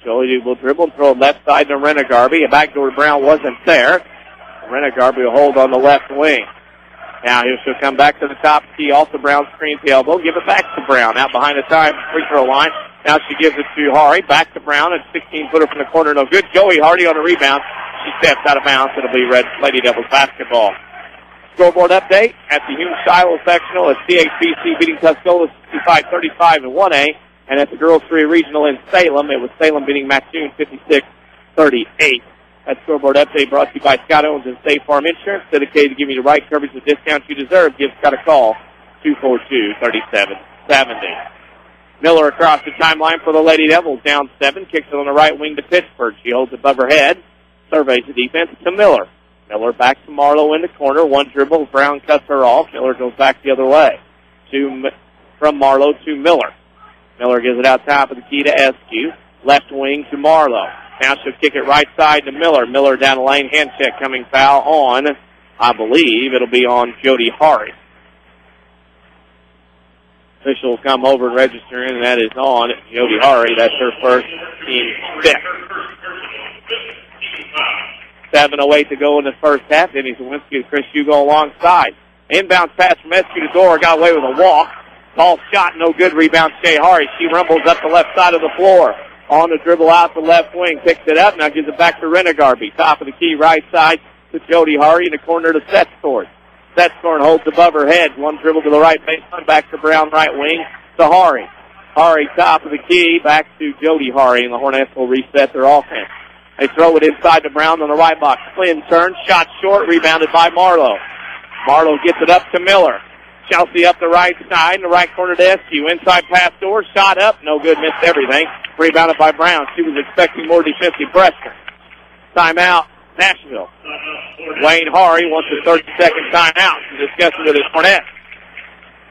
Jody will dribble and throw left side to Renegarby. A backdoor Brown wasn't there. Renegarby will hold on the left wing. Now she'll come back to the top key. Also Brown screens the elbow. Give it back to Brown. Out behind the time free throw line. Now she gives it to Hari. Back to Brown. A 16-footer from the corner. No good. Joey Hardy on a rebound. She steps out of bounds. It'll be Red Lady Devils basketball. Scoreboard update at the Hume-Shiloh sectional as CHBC beating Tuscola 65-35 in 1A. And at the Girls 3 Regional in Salem, it was Salem beating Mattoon 56-38. That scoreboard update brought to you by Scott Owens and State Farm Insurance, dedicated to giving you the right coverage and discounts you deserve. Give Scott a call, 242-3770. Miller across the timeline for the Lady Devils, down 7, kicks it on the right wing to Pittsburgh. She holds it above her head, surveys the defense to Miller. Miller back to Marlowe in the corner, one dribble, Brown cuts her off. Miller goes back the other way. From Marlowe to Miller. Miller gives it out top of the key to Eskew. Left wing to Marlowe. Now she'll kick it right side to Miller. Miller down the lane, hand check coming foul on, I believe it'll be on Jody Hari. Official will come over and register in, and that is on Jody Hari. That's her first team step. 7:08 to go in the first half. Denny Zawinski and Chris Hugo alongside. Inbound pass from Eskew to Dora. Got away with a walk. Ball shot, no good. Rebound, Shea Hari. She rumbles up the left side of the floor. On the dribble out the left wing. Picks it up. Now gives it back to Renegarby. Top of the key, right side to Jody Hari. In the corner to Setstorn. Setstorn holds above her head. One dribble to the right baseline. Back to Brown, right wing to Hari. Hari, top of the key. Back to Jody Hari. And the Hornets will reset their offense. They throw it inside to Brown on the right box. Flynn turns. Shot short. Rebounded by Marlowe. Marlowe gets it up to Miller. Chelsea up the right side, in the right corner to Eskew. Inside pass door, shot up, no good, missed everything. Rebounded by Brown. She was expecting more defensive pressure. Timeout, Nashville. Wayne Hari wants a 30-second timeout. He's discussing with his Hornets.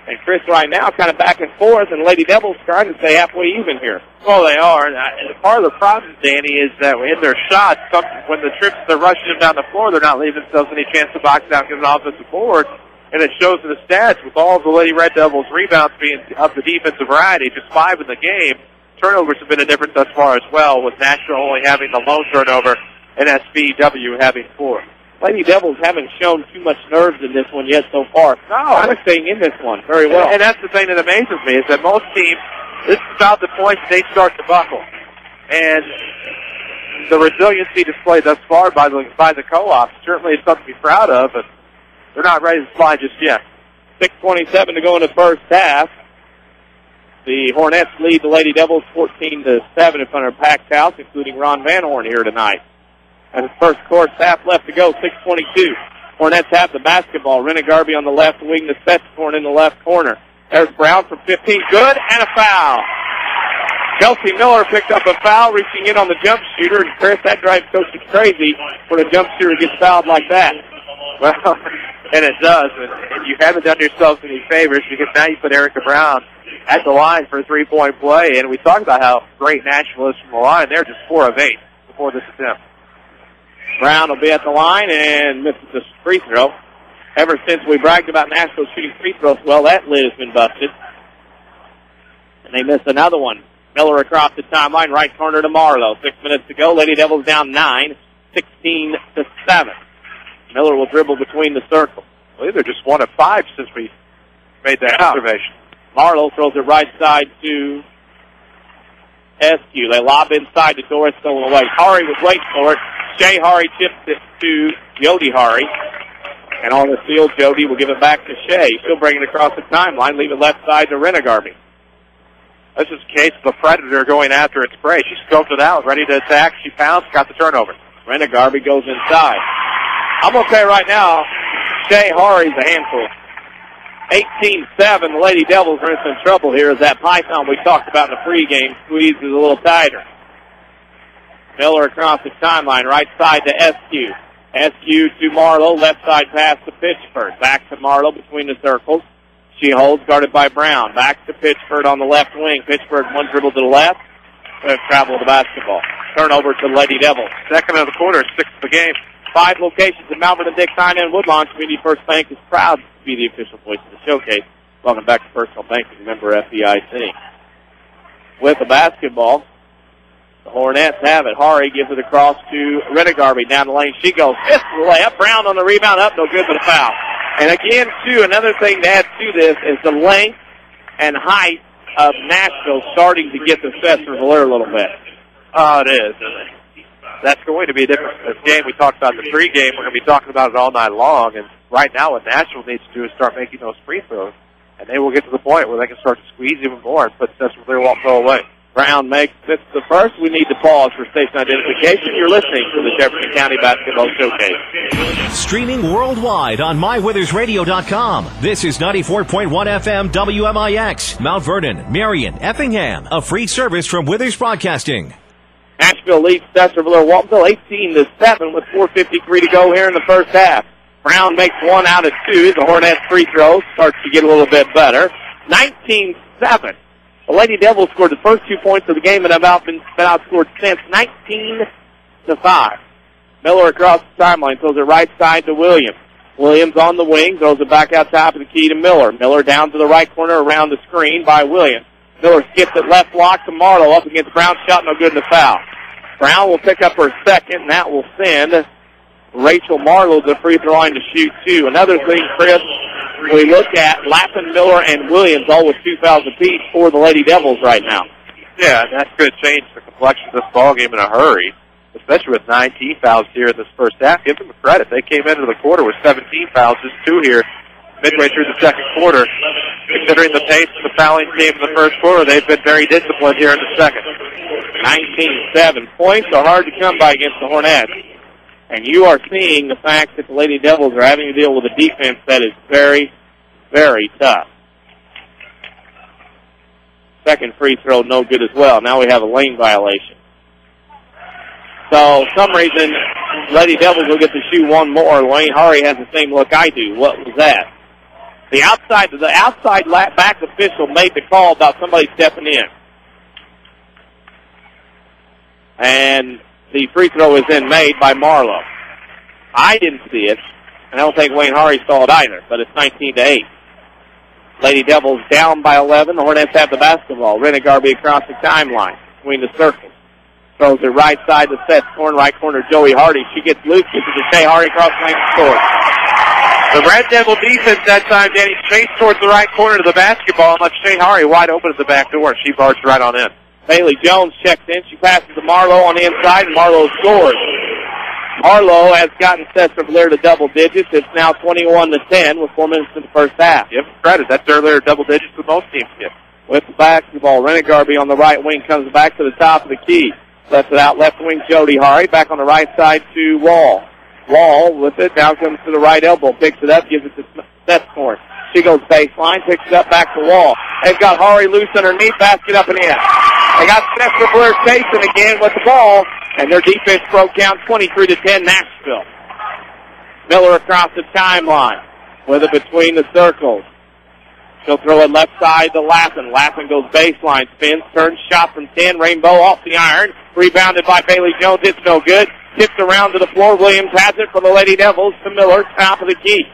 And Chris right now kind of back and forth, and Lady Devils trying to stay halfway even here. Well, they are. And part of the problem, Danny, is that in their shots, when the trips they're rushing them down the floor, they're not leaving themselves any chance to box out and get an offensive board. And it shows in the stats with all the Lady Red Devils rebounds being of the defensive variety, just 5 in the game. Turnovers have been a difference thus far as well, with Nashville only having the lone turnover and SVW having 4. Lady Devils haven't shown too much nerves in this one yet so far. No. Kind of staying in this one very well. And that's the thing that amazes me, is that most teams, this is about the point they start to buckle. And the resiliency displayed thus far by the co-ops certainly is something to be proud of, but they're not ready to fly just yet. 6:27 to go in the first half. The Hornets lead the Lady Devils 14-7 in front of packed house, including Ron Van Horn here tonight. And the first quarter half left to go, 6:22. Hornets have the basketball. Renegarby on the left wing, the Setstorn in the left corner. There's Brown from 15, good, and a foul. Chelsea Miller picked up a foul, reaching in on the jump shooter, and Chris, that drives coaches crazy when a jump shooter gets fouled like that. Well, And it does. And you haven't done yourself any favors because now you put Erica Brown at the line for a three-point play. And we talked about how great Nashville is from the line. They're just 4 of 8 before this attempt. Brown will be at the line and misses the free throw. Ever since we bragged about Nashville shooting free throws, well, that lid has been busted. And they miss another one. Miller across the timeline, right corner to Marlowe. 6 minutes to go. Lady Devils down 9, 16-7. Miller will dribble between the circles. I believe they're just 1 of 5 since we made that observation. Marlowe throws it right side to SQ. They lob inside the door. It's stolen away. Hari was waiting for it. Shea Hari chips it to Jody Hari. And on the field, Jody will give it back to Shea. She'll bring it across the timeline, leave it left side to Renegarby. This is a case of a predator going after its prey. She scoped it out, ready to attack. She pounced, got the turnover. Renegarby goes inside. I'm going to say right now, Shea Hari's a handful. 18-7, the Lady Devils are in some trouble here as that python we talked about in the pregame squeezes a little tighter. Miller across the timeline, right side to SQ. SQ to Marlowe, left side pass to Pitchford. Back to Marlowe between the circles. She holds, guarded by Brown. Back to Pitchford on the left wing. Pitchford, one dribble to the left. Travel the basketball. Turnover to the Lady Devils. Second of the quarter, 6th of the game. 5 locations in Mount Vernon, Dixon, and Woodlawn. Community First Bank is proud to be the official voice of the showcase. Welcome back to Personal Banking, member FDIC. With the basketball, the Hornets have it. Hari gives it across to Renegarby. Down the lane she goes. Missed the layup. Brown on the rebound. Up, no good, but a foul. And again, too, another thing to add to this is the length and height of Nashville starting to get the Sesser-Valier a little bit. Oh, it is. That's going to be a different game. We talked about the pregame. We're going to be talking about it all night long. And right now what Nashville needs to do is start making those free throws. And they will get to the point where they can start to squeeze even more and put Sesser-Valier won't throw away. Brown makes it the first. We need to pause for station identification. You're listening to the Jefferson County Basketball Showcase. Streaming worldwide on MyWithersRadio.com. This is 94.1 FM WMIX, Mount Vernon, Marion, Effingham, a free service from Withers Broadcasting. Nashville leads Sesser-Valier Waltonville 18-7 with 4:53 to go here in the first half. Brown makes 1 out of 2. The Hornets free throws starts to get a little bit better. 19-7. The Lady Devils scored the first 2 points of the game and have been outscored since 19-5. Miller across the timeline throws it right side to Williams. Williams on the wing, throws it back out top of the key to Miller. Miller down to the right corner around the screen by Williams. Miller skips it left block to Marlowe up against Brown. Shot no good in the foul. Brown will pick up her second, and that will send Rachel Marlowe to the free throw line to shoot 2. Another thing, Chris, we look at Lappin, Miller, and Williams all with 2 fouls apiece for the Lady Devils right now. Yeah, that's going to change the complexion of this ballgame in a hurry, especially with 19 fouls here in this first half. Give them credit. They came into the quarter with 17 fouls, just 2 here midway through the second quarter. Considering the pace of the fouling team in the first quarter, they've been very disciplined here in the second. 19-7. Points are hard to come by against the Hornets. And you are seeing the fact that the Lady Devils are having to deal with a defense that is very, very tough. Second free throw, no good as well. Now we have a lane violation. So, for some reason, Lady Devils will get to shoot 1 more. Wayne Hari has the same look I do. What was that? The outside back official made the call about somebody stepping in. And the free throw is then made by Marlowe. I didn't see it, and I don't think Wayne Hari saw it either, but it's 19-8. Lady Devils down by 11. The Hornets have the basketball. Renegarby across the timeline between the circles. Throws it right side to Seth Corn, right corner Joey Hardy. She gets loose, gets it to Shea Hardy across the lane and scores. The Red Devil defense that time, Danny, chased towards the right corner to the basketball and left Shea Hardy wide open at the back door. She barged right on in. Bailey Jones checks in. She passes to Marlowe on the inside, and Marlowe scores. Marlowe has gotten Sesser-Valier to double digits. It's now 21-10 with 4 minutes in the first half. Give credit. That's earlier double digits that most teams get. With the basketball, Renegarby on the right wing comes back to the top of the key. Lets it out left wing, Jody Hari. Back on the right side to Wall. Wall with it. Now comes to the right elbow. Picks it up, gives it to Seth Corn. She goes baseline, picks it up back to Wall. They've got Hari loose underneath, basket up and in. They got Sesser-Valier chasing again with the ball, and their defense broke down 23-10 Nashville. Miller across the timeline. with it between the circles. She'll throw it left side to Lappin. Lappin goes baseline, spins, turns, shot from 10. Rainbow off the iron. Rebounded by Bailey Jones. It's no good. Tips around to the floor. Williams has it for the Lady Devils to Miller, top of the key.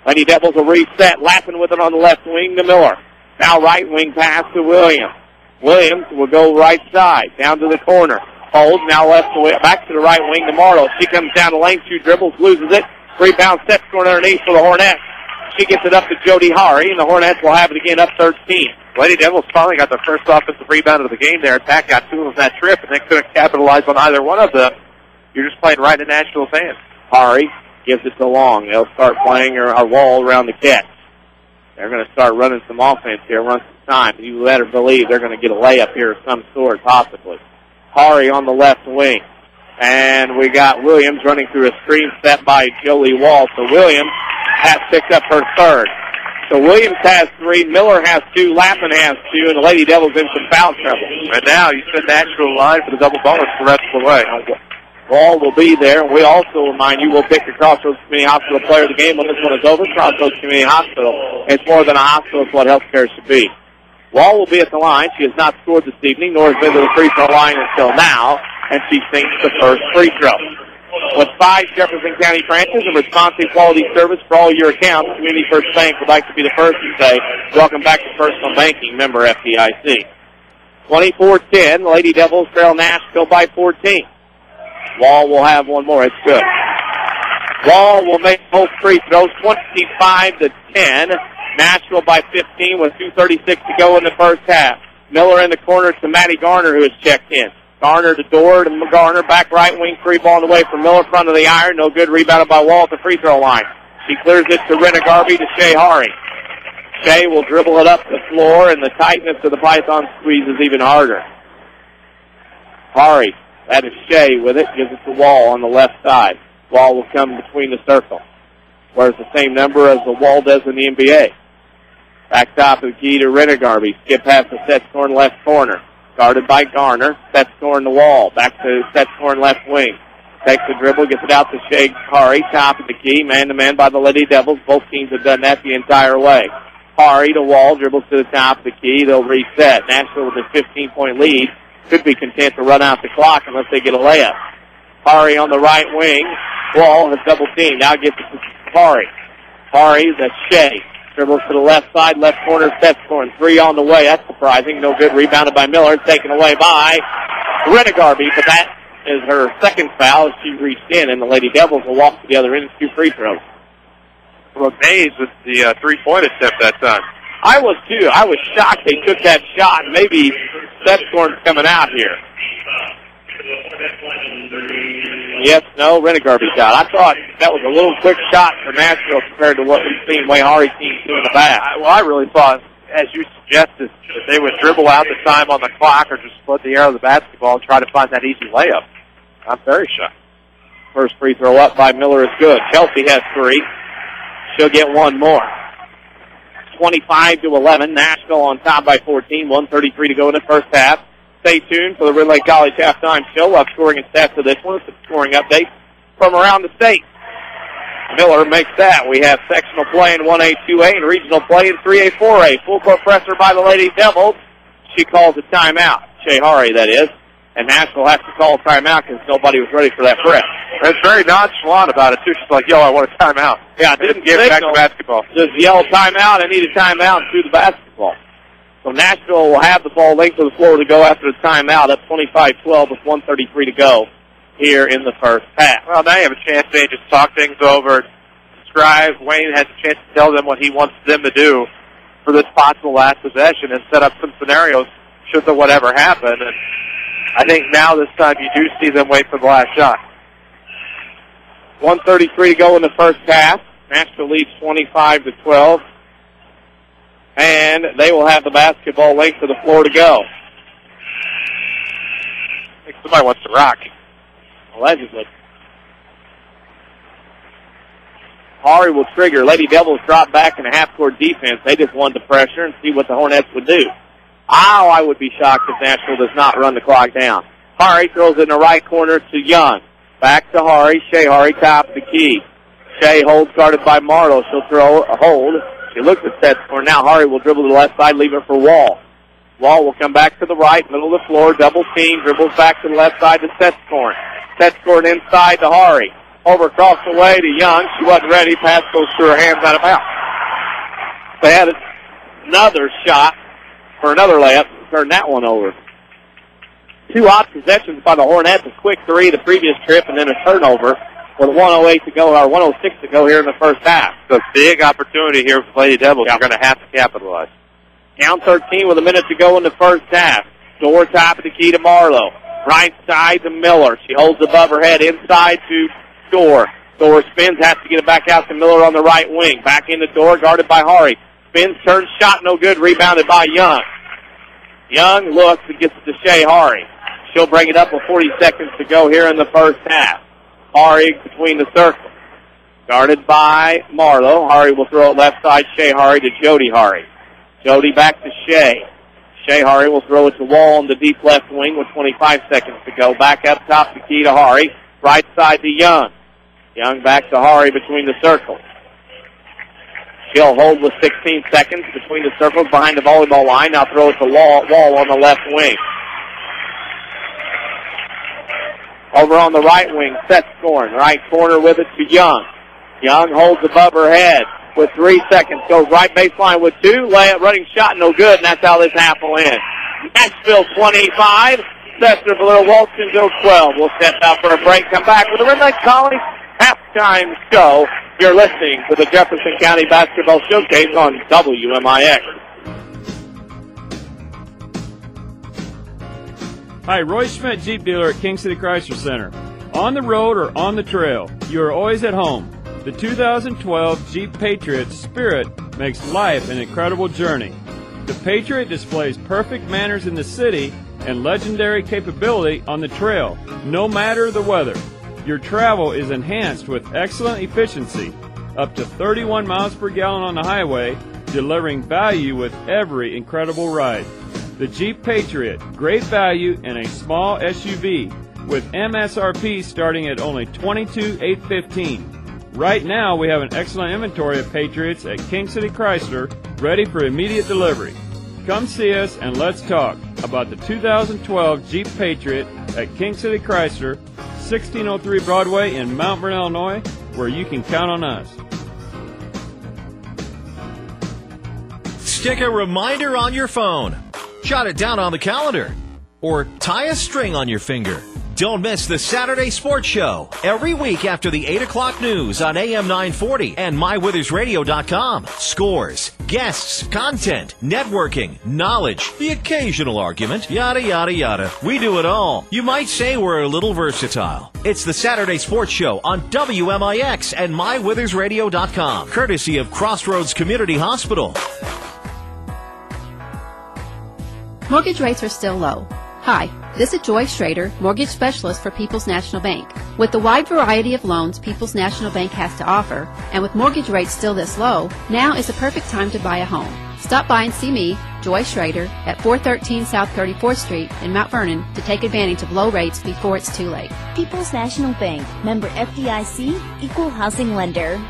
Lady Devils will reset. Lappin with it on the left wing to Miller. Now right wing pass to Williams. Williams will go right side, down to the corner. Holds, now left away, back to the right wing to Marlowe. She comes down the lane, 2 dribbles, loses it. Rebound set scored underneath for the Hornets. She gets it up to Jody Hari, and the Hornets will have it again up 13. Lady Devils finally got their first offensive rebound of the game there. Attack got 2 on that trip, and they couldn't capitalize on either one of them. You're just playing right in Nashville's hands. Hari gives it to Long. They'll start playing a wall around the catch. They're going to start running some offense here, run some time. You better believe they're going to get a layup here of some sort, possibly. Hari on the left wing. And we got Williams running through a screen set by Jolie Wall. So Williams has picked up her third. So Williams has 3, Miller has 2, Lappin has 2, and the Lady Devils in some foul trouble. And now you send Nashville line for the double bonus the rest of the way. Wall will be there. And we also remind you, we'll pick the Crossroads Community Hospital player of the game when this one is over. Crossroads Community Hospital. It's more than a hospital. It's what healthcare should be. Wall will be at the line. She has not scored this evening, nor has been to the free throw line until now, and she sinks the first free throw. With 5 Jefferson County branches and responsive quality service for all your accounts, Community First Bank would like to be the first to say, welcome back to Personal Banking, member FDIC. 24-10, the Lady Devils trail Nashville by 14. Wall will have one more. It's good. Wall will make both free throws, 25-10. Nashville by 15 with 2:36 to go in the first half. Miller in the corner to Maddie Garner, who has checked in. Garner to Door to Garner, back right wing, 3 ball away from Miller, front of the iron. No good, rebounded by Wall at the free throw line. She clears it to Rena Garvey to Shea Hari. Shea will dribble it up the floor, and the tightness of the Python squeezes even harder. Hari, that is Shea with it, gives it to Wall on the left side. Wall will come between the circle. Wears the same number as the Wall does in the NBA. Back top of the key to Rena Garvey. Skip past the set score in left corner. Guarded by Garner. Set score in the wall. Back to set score in left wing. Takes the dribble, gets it out to Shea Hari. Top of the key, man-to-man by the Lady Devils. Both teams have done that the entire way. Hari to Wall, dribbles to the top of the key. They'll reset. Nashville with a 15-point lead. Could be content to run out the clock unless they get a layup. Hari on the right wing. Wall has double teamed. Now gets it to Hari. Hari, that's Shea. Dribbles to the left side, left corner, set scoring 3 on the way. That's surprising. No good. Rebounded by Miller. Taken away by Rena Garvey, but that is her second foul as she reached in, and the Lady Devils will walk to the other end. 2 free throws. I'm amazed with the 3-point attempt that time. I was too. I was shocked they took that shot. Maybe set scoring's coming out here. Yes, no, Rena Garvey shot. I thought that was a little quick shot for Nashville compared to what we've seen Way Hari teams do in the past. I really thought, as you suggested, that they would dribble out the time on the clock or just split the air of the basketball and try to find that easy layup. I'm very shocked. First free throw up by Miller is good. Chelsea has 3. She'll get one more. 25-11. Nashville on top by 14. 1:33 to go in the first half. Stay tuned for the Red Lake College halftime show. We'll have scoring and stats of this one. It's a scoring update from around the state. Miller makes that. We have sectional play in 1A, 2A, and regional play in 3A, 4A. Full court pressure by the Lady Devils. She calls a timeout. Shea Hari, that is. And Nashville has to call a timeout because nobody was ready for that press. It's very nonchalant about it, too. She's like, yo, I want a timeout. Yeah, didn't give back to basketball. Just yell timeout. I need a timeout and threw the basketball. So Nashville will have the ball length of the floor to go after the timeout at 25-12 with 1:33 to go here in the first half. Well, now you have a chance to just talk things over, describe. Wayne has a chance to tell them what he wants them to do for this possible last possession and set up some scenarios should the whatever happen. And I think now this time you do see them wait for the last shot. 1:33 to go in the first half. Nashville leads 25-12. And they will have the basketball length of the floor to go. I think somebody wants to rock. Allegedly. Hari will trigger. Lady Devils drop back in a half-court defense. They just wanted the pressure and see what the Hornets would do. I would be shocked if Nashville does not run the clock down. Hari throws it in the right corner to Young. Back to Hari. Shea Hari, top of the key. Shea holds guarded by Marlowe. She'll throw a hold. She looks at Setscorn. Now Hari will dribble to the left side, leave it for Wall. Wall will come back to the right, middle of the floor, double team, dribbles back to the left side to Setscorn. Setscorn inside to Hari. Over across the way to Young. She wasn't ready. Pass goes through her hands out of bounds. They had another shot for another layup. Turn that one over. 2 odd possessions by the Hornets. A quick 3 the previous trip and then a turnover with 1:08 to go, or 1:06 to go here in the first half. So big opportunity here for Lady Devils. You're going to have to capitalize. Down 13 with a minute to go in the first half. Door top of the key to Marlowe. Right side to Miller. She holds above her head inside to Dorr. Dorr spins, has to get it back out to Miller on the right wing. Back in the door, guarded by Hari. Spins, turns, shot no good, rebounded by Young. Young looks and gets it to Shea Hari. She'll bring it up with 40 seconds to go here in the first half. Hari between the circles. Guarded by Marlowe. Hari will throw it left side, Shea Hari to Jody Hari. Jody back to Shea. Shea Hari will throw it to Wall on the deep left wing with 25 seconds to go. Back up top, the key to Hari. Right side to Young. Young back to Hari between the circles. She'll hold with 16 seconds between the circles behind the volleyball line. Now throw it to Wall on the left wing. Over on the right wing, Setscorn. Right corner with it to Young. Young holds above her head with 3 seconds. Goes right baseline with 2. Layup, running shot, no good, and that's how this half will end. Nashville 25, Sesser-Valier, Waltonville 12. We'll step out for a break, come back with the Red Lake College halftime show. You're listening to the Jefferson County Basketball Showcase on WMIX. Hi, Roy Schmidt, Jeep dealer at King City Chrysler Center. On the road or on the trail, you are always at home. The 2012 Jeep Patriot Spirit makes life an incredible journey. The Patriot displays perfect manners in the city and legendary capability on the trail, no matter the weather. Your travel is enhanced with excellent efficiency, up to 31 miles per gallon on the highway, delivering value with every incredible ride. The Jeep Patriot, great value in a small SUV with MSRP starting at only $22,815. Right now, we have an excellent inventory of Patriots at King City Chrysler, ready for immediate delivery. Come see us and let's talk about the 2012 Jeep Patriot at King City Chrysler, 1603 Broadway in Mount Vernon, Illinois, where you can count on us. Stick a reminder on your phone. Jot it down on the calendar. Or tie a string on your finger. Don't miss the Saturday Sports Show every week after the 8 o'clock news on AM 940 and MyWithersRadio.com. Scores, guests, content, networking, knowledge, the occasional argument, yada, yada, yada. We do it all. You might say we're a little versatile. It's the Saturday Sports Show on WMIX and MyWithersRadio.com, courtesy of Crossroads Community Hospital. Mortgage rates are still low. Hi, this is Joy Schrader, mortgage specialist for People's National Bank. With the wide variety of loans People's National Bank has to offer, and with mortgage rates still this low, now is the perfect time to buy a home. Stop by and see me, Joy Schrader, at 413 South 34th Street in Mount Vernon to take advantage of low rates before it's too late. People's National Bank, member FDIC, equal housing lender.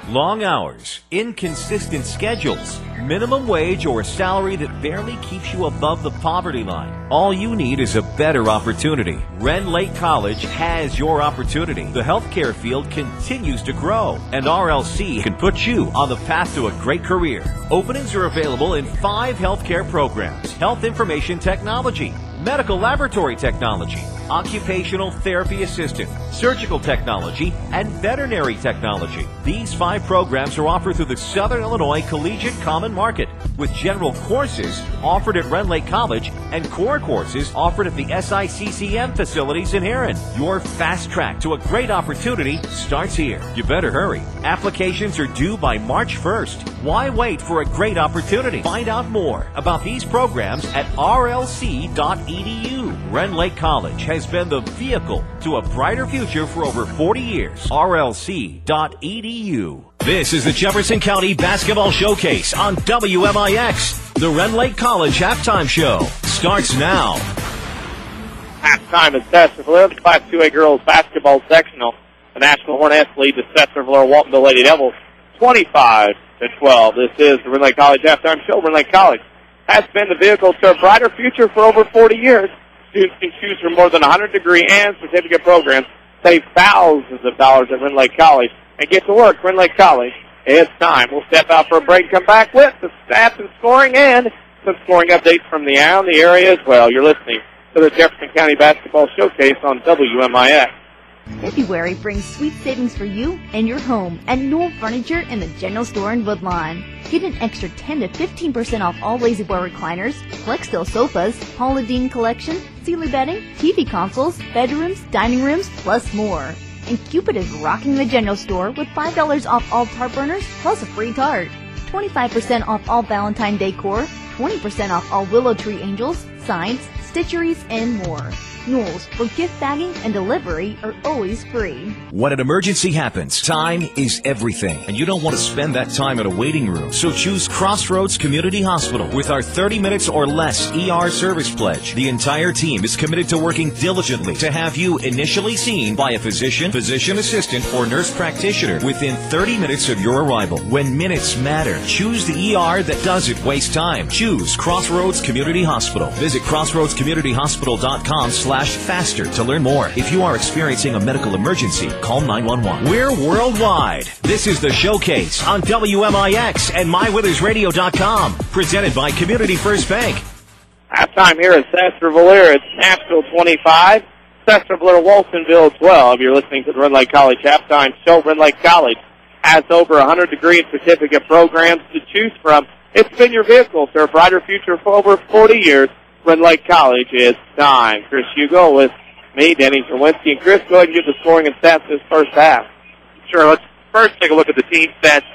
Long hours, inconsistent schedules, minimum wage, or a salary that barely keeps you above the poverty line. All you need is a better opportunity. Ren Lake College has your opportunity. The healthcare field continues to grow, and RLC can put you on the path to a great career. Openings are available in 5 healthcare programs: health information technology, medical laboratory technology, occupational therapy assistant, surgical technology, and veterinary technology. These 5 programs are offered through the Southern Illinois Collegiate Common Market, with general courses offered at Ren Lake College and core courses offered at the SICCM facilities in Heron. Your fast track to a great opportunity starts here. You better hurry. Applications are due by March 1st. Why wait for a great opportunity? Find out more about these programs at rlc.edu. Ren Lake College has been the vehicle to a brighter future for over 40 years. rlc.edu. This is the Jefferson County Basketball Showcase on WMIX. The Ren Lake College halftime show starts now. Halftime at Sesser-Valier, Class 2A girls basketball sectional. The National Hornets lead the Sesser-Valier Waltonville Lady Devils 25-12. This is the Red Lake College Halftime Show. Red Lake College has been the vehicle to a brighter future for over 40 years. Students can choose from more than 100 degree and certificate programs, save thousands of dollars at Red Lake College, and get to work. Red Lake College, it's time. We'll step out for a break and come back with the stats and scoring and some scoring updates from the area as well. You're listening to the Jefferson County Basketball Showcase on WMIX. February brings sweet savings for you and your home at Knoll Furniture in the General Store in Woodlawn. Get an extra 10 to 15% off all La-Z-Boy recliners, Flexsteel sofas, Paula Deen collection, Sealy bedding, TV consoles, bedrooms, dining rooms, plus more. And Cupid is rocking the General Store with $5 off all tart burners plus a free tart. 25% off all Valentine decor, 20% off all Willow Tree angels, signs, stitcheries, and more. Knowles, for gift bagging and delivery are always free. When an emergency happens, time is everything, and you don't want to spend that time in a waiting room. So choose Crossroads Community Hospital with our 30 minutes or less ER service pledge. The entire team is committed to working diligently to have you initially seen by a physician, physician assistant, or nurse practitioner within 30 minutes of your arrival. When minutes matter, choose the ER that doesn't waste time. Choose Crossroads Community Hospital. Visit crossroadscommunityhospital.com/faster to learn more. If you are experiencing a medical emergency, call 911. We're worldwide. This is the Showcase on WMIX and MyWithersRadio.com. Presented by Community First Bank. Halftime here at Sesser-Valier. It's Nashville 25, Sesser-Valier Waltonville 12. You're listening to the Red Lake College Halftime Show. Red Lake College has over 100 degree and certificate programs to choose from. It's been your vehicle to a brighter future for over 40 years. Red Lake College, it's time. Chris Hugo with me, Denny Zerwinski. And Chris, go ahead and give the scoring and stats this first half. Sure, let's first take a look at the team stats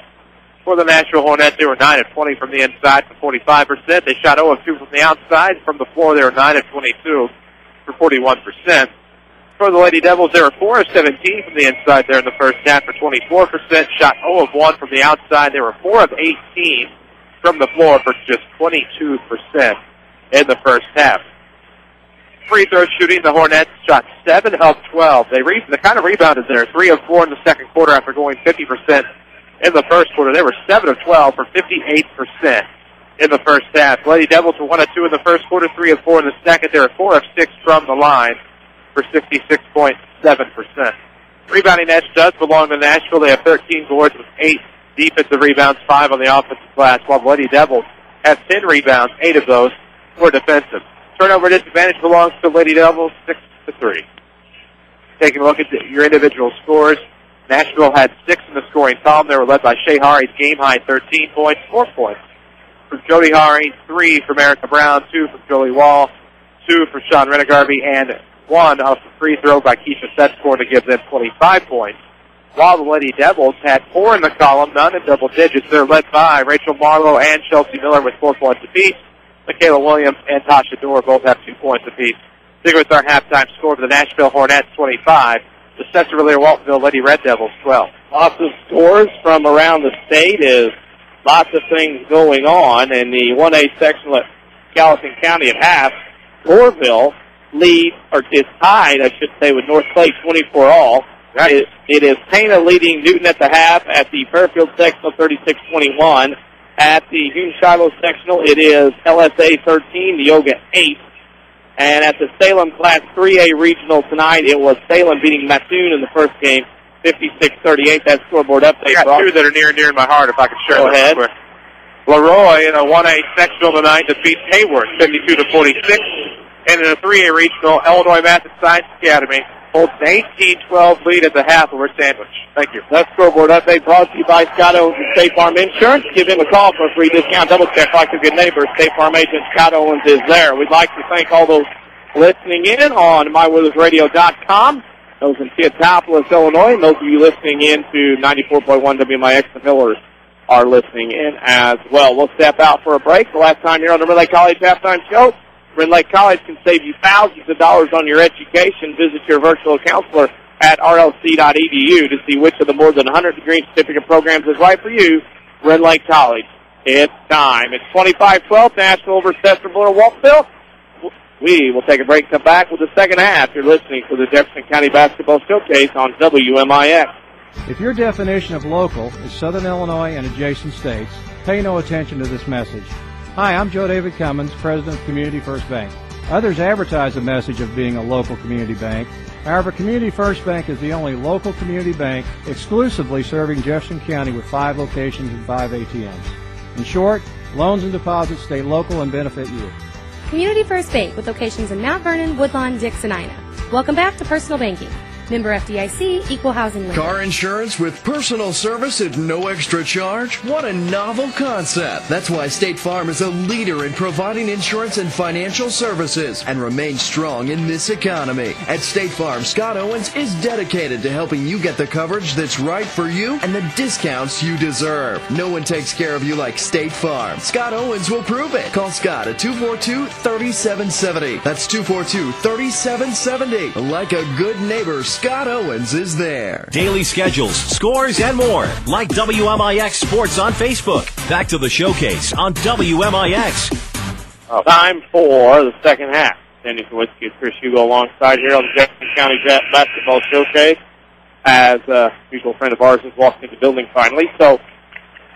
for the Nashville Hornets. They were 9 of 20 from the inside for 45%. They shot 0 of 2 from the outside. From the floor, they were 9 of 22 for 41%. For the Lady Devils, they were 4 of 17 from the inside there in the first half for 24%. Shot 0 of 1 from the outside. They were 4 of 18 from the floor for just 22%. In the first half. Free throw shooting, the Hornets shot 7 of 12. They kind of rebounded there, 3 of 4 in the second quarter after going 50% in the first quarter. They were 7 of 12 for 58% in the first half. Lady Devils were 1 of 2 in the first quarter, 3 of 4 in the second. They were 4 of 6 from the line for 66.7%. Rebounding edge does belong to Nashville. They have 13 boards with 8 defensive rebounds, 5 on the offensive glass, while the Lady Devils have 10 rebounds, 8 of those for defensive. Turnover disadvantage belongs to Lady Devils, 6-3. Taking a look at your individual scores, Nashville had 6 in the scoring column. They were led by Shea Hari's game-high 13 points, 4 points from Jody Hari, 3 from Erica Brown, 2 from Jolie Wall, 2 from Sean Renegarby, and 1 off the free throw by Keisha Setscore to give them 25 points. While the Lady Devils had 4 in the column, none in double digits. They're led by Rachel Marlowe and Chelsea Miller with 4 points apiece. Michaela Williams and Tasha Dorr both have 2 points apiece. Figure with our halftime score for the Nashville Hornets, 25. The Sesser-Valier Waltonville Lady Red Devils, 12. Lots of scores from around the state is lots of things going on. In the 1A section at Gallatin County at half, Goreville leads, or is tied, I should say, with North Clay 24-all. It is Pana leading Newton at the half at the Fairfield sectional 36-21. At the Hume-Shiloh sectional, it is LSA 13, Neoga 8. And at the Salem Class 3A regional tonight, it was Salem beating Mattoon in the first game, 56-38. That scoreboard update. I got 2 that are near and dear in my heart, if I can share Go ahead. Quick. Leroy in a 1A sectional tonight defeats Hayward, 52-46. And in a 3A regional, Illinois Math and Science Academy holds an 18-12 lead at the half over Sandwich. Thank you. That scoreboard update brought to you by Scott Owens and State Farm Insurance. Give him a call for a free discount double check like a good neighbor. State Farm agent Scott Owens is there. We'd like to thank all those listening in on MyWithersRadio.com. Those in Theotopolis, Illinois, and those of you listening in to 94.1 WMIX and Millers are listening in as well. We'll step out for a break. The last time here on the Red Lake College Halftime Show. Red Lake College can save you thousands of dollars on your education. Visit your virtual counselor at rlc.edu to see which of the more than 100 degree certificate programs is right for you. Red Lake College. It's time. It's 25-12, Nashville over Sesser-Valier Waltonville. We will take a break and come back with the second half. You're listening to the Jefferson County Basketball Showcase on WMIX. If your definition of local is Southern Illinois and adjacent states, pay no attention to this message. Hi, I'm Joe David Cummins, President of Community First Bank. Others advertise the message of being a local community bank. However, Community First Bank is the only local community bank exclusively serving Jefferson County with 5 locations and 5 ATMs. In short, loans and deposits stay local and benefit you. Community First Bank with locations in Mount Vernon, Woodlawn, Dix, and Ina. Welcome back to Personal Banking. Member FDIC, Equal Housing Lender. Car insurance with personal service at no extra charge? What a novel concept. That's why State Farm is a leader in providing insurance and financial services and remains strong in this economy. At State Farm, Scott Owens is dedicated to helping you get the coverage that's right for you and the discounts you deserve. No one takes care of you like State Farm. Scott Owens will prove it. Call Scott at 242-3770. That's 242-3770. Like a good neighbor, Scott Owens is there. Daily schedules, scores, and more. Like WMIX Sports on Facebook. Back to the showcase on WMIX. Time for the second half. Sandy Kowinski and Chris Hugo alongside here on the Jefferson County Basketball Showcase as a mutual friend of ours has walked into the building finally. So,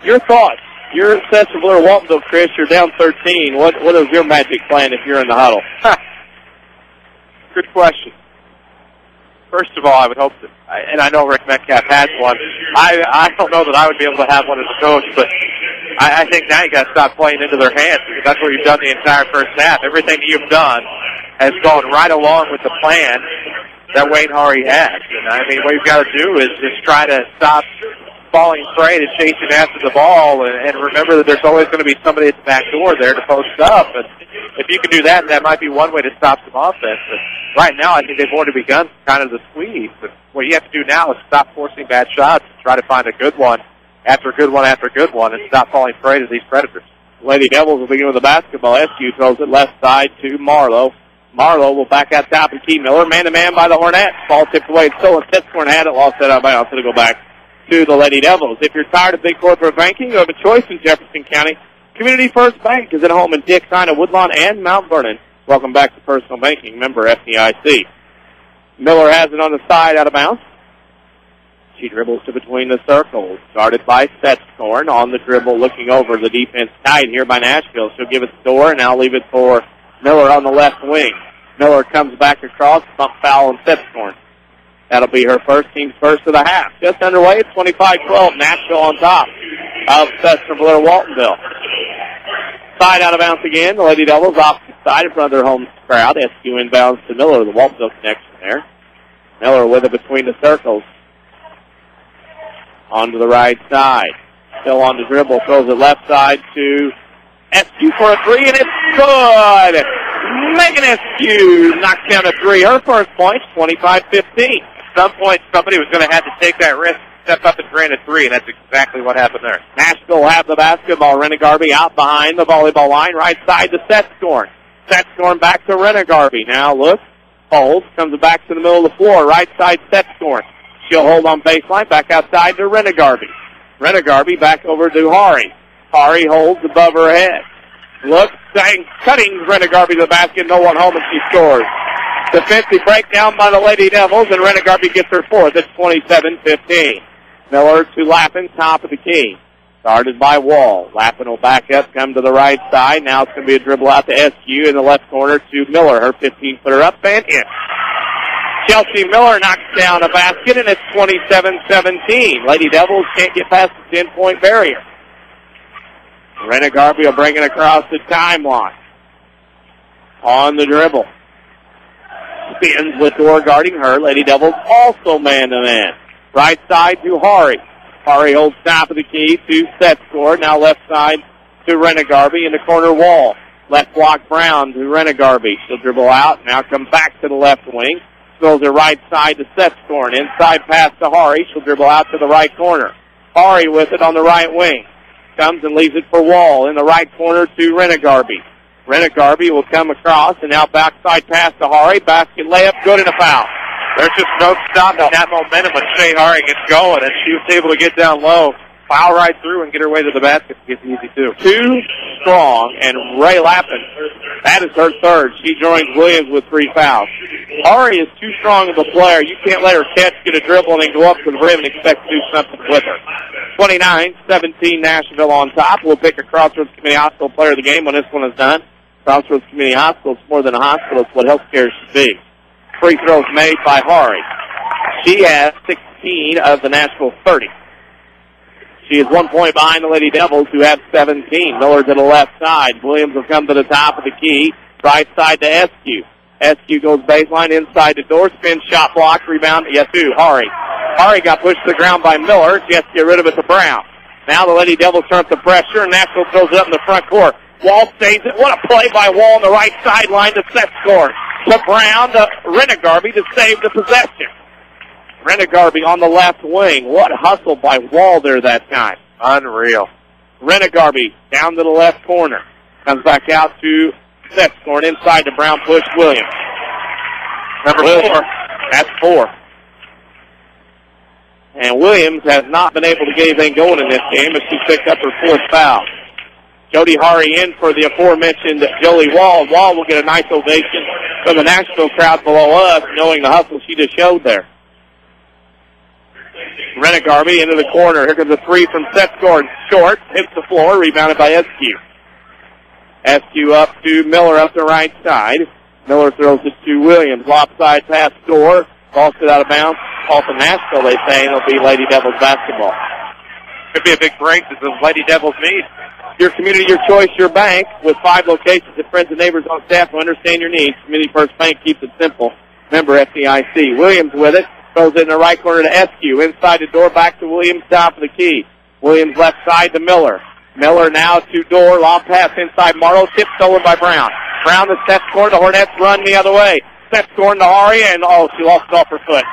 your thoughts. You're Sesser-Valier Waltonville, Chris. You're down 13. What is your magic plan if you're in the huddle? Good question. First of all, I would hope that, and I know Rick Metcalf has one. I don't know that I would be able to have one as a coach, but I think now you got to stop playing into their hands because that's what you've done the entire first half. Everything that you've done has gone right along with the plan that Wayne Horry has. And I mean, what you've got to do is just try to stop falling prey to chasing after the ball and remember that there's always going to be somebody at the back door there to post up. And if you can do that, that might be one way to stop some offense. But right now, I think they've already begun kind of the squeeze. But what you have to do now is stop forcing bad shots and try to find a good one after good one after good one and stop falling prey to these predators. Lady Devils will begin with the basketball. SU throws it left side to Marlowe. Marlowe will back out top and Key Miller. Man-to-man by the Hornets. Ball tipped away. Stolen. Setscorn had it. Lost it out of bounds. It'll go back to the Lady Devils. If you're tired of big corporate banking, you have a choice in Jefferson County. Community First Bank is at home in Dix, Ina, Woodlawn, and Mount Vernon. Welcome back to Personal Banking, member FDIC. Miller has it on the side, out of bounds. She dribbles to between the circles. Guarded by Setscorn on the dribble, looking over the defense tight here by Nashville. She'll give it to Dorr, and now leave it for Miller on the left wing. Miller comes back across, bump foul on Setscorn. That'll be her first, team's first of the half. Just underway, 25-12, Nashville on top of Sesser-Valier Waltonville. Side out of bounds again. The Lady Devils opposite side in front of their home crowd. SQ inbounds to Miller, the Waltonville connection there. Miller with it between the circles. Onto the right side. Still on the dribble, throws it left side to SQ for a three, and it's good! Megan SQ knocks down a three. Her first point, 25-15. At some point, somebody was going to have to take that risk, step up and drain a three, and that's exactly what happened there. Nashville will have the basketball. Renegarby out behind the volleyball line, right side to Setscorn. Setscorn back to Renegarby. Now looks, holds, comes back to the middle of the floor, right side Setscorn. She'll hold on baseline, back outside to Renegarby. Renegarby back over to Hari. Hari holds above her head. Looks, cutting Renegarby to the basket, no one home, and she scores. Defensive breakdown by the Lady Devils, and Renegarby gets her fourth at 27-15. Miller to Lappin, top of the key. Started by Wall. Lappin will back up, come to the right side. Now it's going to be a dribble out to SQ in the left corner to Miller. Her 15-footer up and in. Chelsea Miller knocks down a basket, and it's 27-17. Lady Devils can't get past the 10-point barrier. Renegarby will bring it across the timeline. On the dribble. Spins with Dorr guarding her. Lady Devils also man-to-man. Right side to Hari. Hari holds top of the key to Setscorn. Now left side to Renegarby in the corner wall. Left block Brown to Renegarby. She'll dribble out. Now come back to the left wing. Throws it right side to Setscorn. Inside pass to Hari. She'll dribble out to the right corner. Hari with it on the right wing. Comes and leaves it for Wall in the right corner to Renegarby. Renegarby will come across, and now backside pass to Hari. Basket layup, good, and a foul. There's just no stopping that momentum when Shea Hari gets going, and she was able to get down low, foul right through, and get her way to the basket to get the easy two. Too strong, and Ray Lappin That is her third. She joins Williams with 3 fouls. Ari is too strong of a player. You can't let her catch, get a dribble, and then go up to the rim and expect to do something with her. 29-17 Nashville on top. We'll pick a Crossroads Community Hospital player of the game when this one is done. Crossroads Community Hospital is more than a hospital. It's what healthcare should be. Free throws made by Hari. She has 16 of the Nashville 30. She is 1 point behind the Lady Devils, who have 17. Miller to the left side. Williams will come to the top of the key. Right side to SQ. SQ goes baseline inside the door. Spin shot block. Rebound. Yes, Hari. Hari got pushed to the ground by Miller. She has to get rid of it to Brown. Now the Lady Devils turn up the pressure, and Nashville throws it up in the front court. Wall saves it. What a play by Wall on the right sideline to set score. To Brown, to Renegarby to save the possession. Renegarby on the left wing. What hustle by Wall there that time. Unreal. Renegarby down to the left corner. Comes back out to Sescorn inside to Brown push Williams. Number 4. That's 4. And Williams has not been able to get anything going in this game as she picked up her 4th foul. Jody Hari in for the aforementioned Jolie Wall. Wall will get a nice ovation from the Nashville crowd below us, knowing the hustle she just showed there. Renegarby into the corner. Here comes a 3 from Sescorn. Short. Hits the floor. Rebounded by SQ. SQ up to Miller up the right side. Miller throws it to Williams. Lopside pass score. Ball sit out of bounds. Call from Nashville, they say, and it'll be Lady Devils basketball. Could be a big break that the Lady Devils need. Your community, your choice, your bank. With 5 locations of friends and neighbors on staff who understand your needs. Community First Bank keeps it simple. Member FDIC. Williams with it. Throws it in the right corner to SQ. Inside the door, back to Williams, top of the key. Williams left side to Miller. Miller now to Door. Long pass inside Marlowe. Tip stolen by Brown. Brown to Sescorn. The Hornets run the other way. Sescorn to Hari, and she lost it off her foot.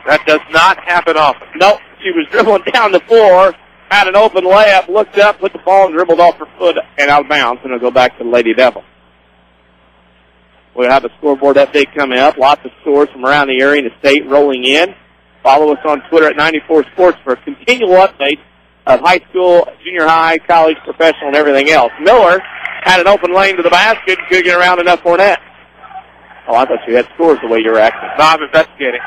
That does not happen often. Nope. She was dribbling down the floor, had an open layup, looked up, put the ball, and dribbled off her foot and out of bounds, and it'll go back to the Lady Devil. We'll have a scoreboard update coming up. Lots of scores from around the area and the state rolling in. Follow us on Twitter at 94 Sports for a continual update of high school, junior high, college, professional, and everything else. Miller had an open lane to the basket. Couldn't get around enough for net. Oh, I thought you had scores the way you were acting. No, I'm investigating.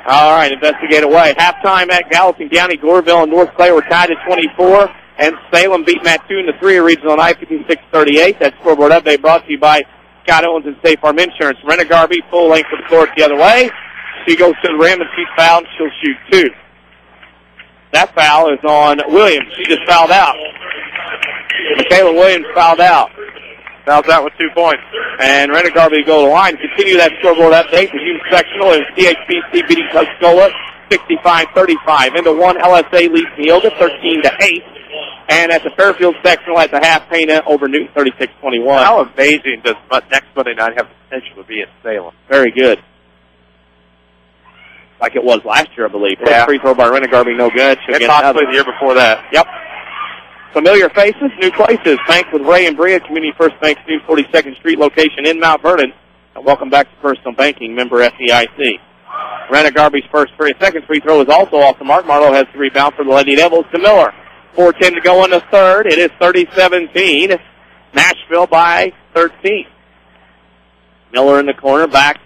All right, investigate away. Halftime at Gallatin County, Goreville, and North Clay were tied at 24, and Salem beat Mattoon to 3 regional night, 56-38. That scoreboard update brought to you by Scott Owens and State Farm Insurance. Renegarby, full length of the court the other way. She goes to the rim, and she's fouled. She'll shoot 2. That foul is on Williams. She just fouled out. Michaela Williams fouled out. Fouls out with 2 points. And Renegarby go to the line. Continue that scoreboard update. The youth sectional is CHBC beating Tuscola 65-35. Into 1, LSA leads Neoga 13-8. And at the Fairfield sectional at the half, Pana over Newton 36-21. How amazing does next Monday night have the potential to be in Salem? Very good. Like it was last year, I believe. Yeah. First free throw by Renegarby, no good. And possibly the year before that. Yep. Familiar faces, new places. Bank with Ray and Bria, Community First Bank's new 42nd Street location in Mount Vernon. And welcome back to Personal Banking, member FDIC. Renegarby's second free throw is also off the mark. Marlowe has the rebound for the Lady Devils to Miller. 4:10 to go in the third. It is 30-17. Nashville by 13. Miller in the corner, back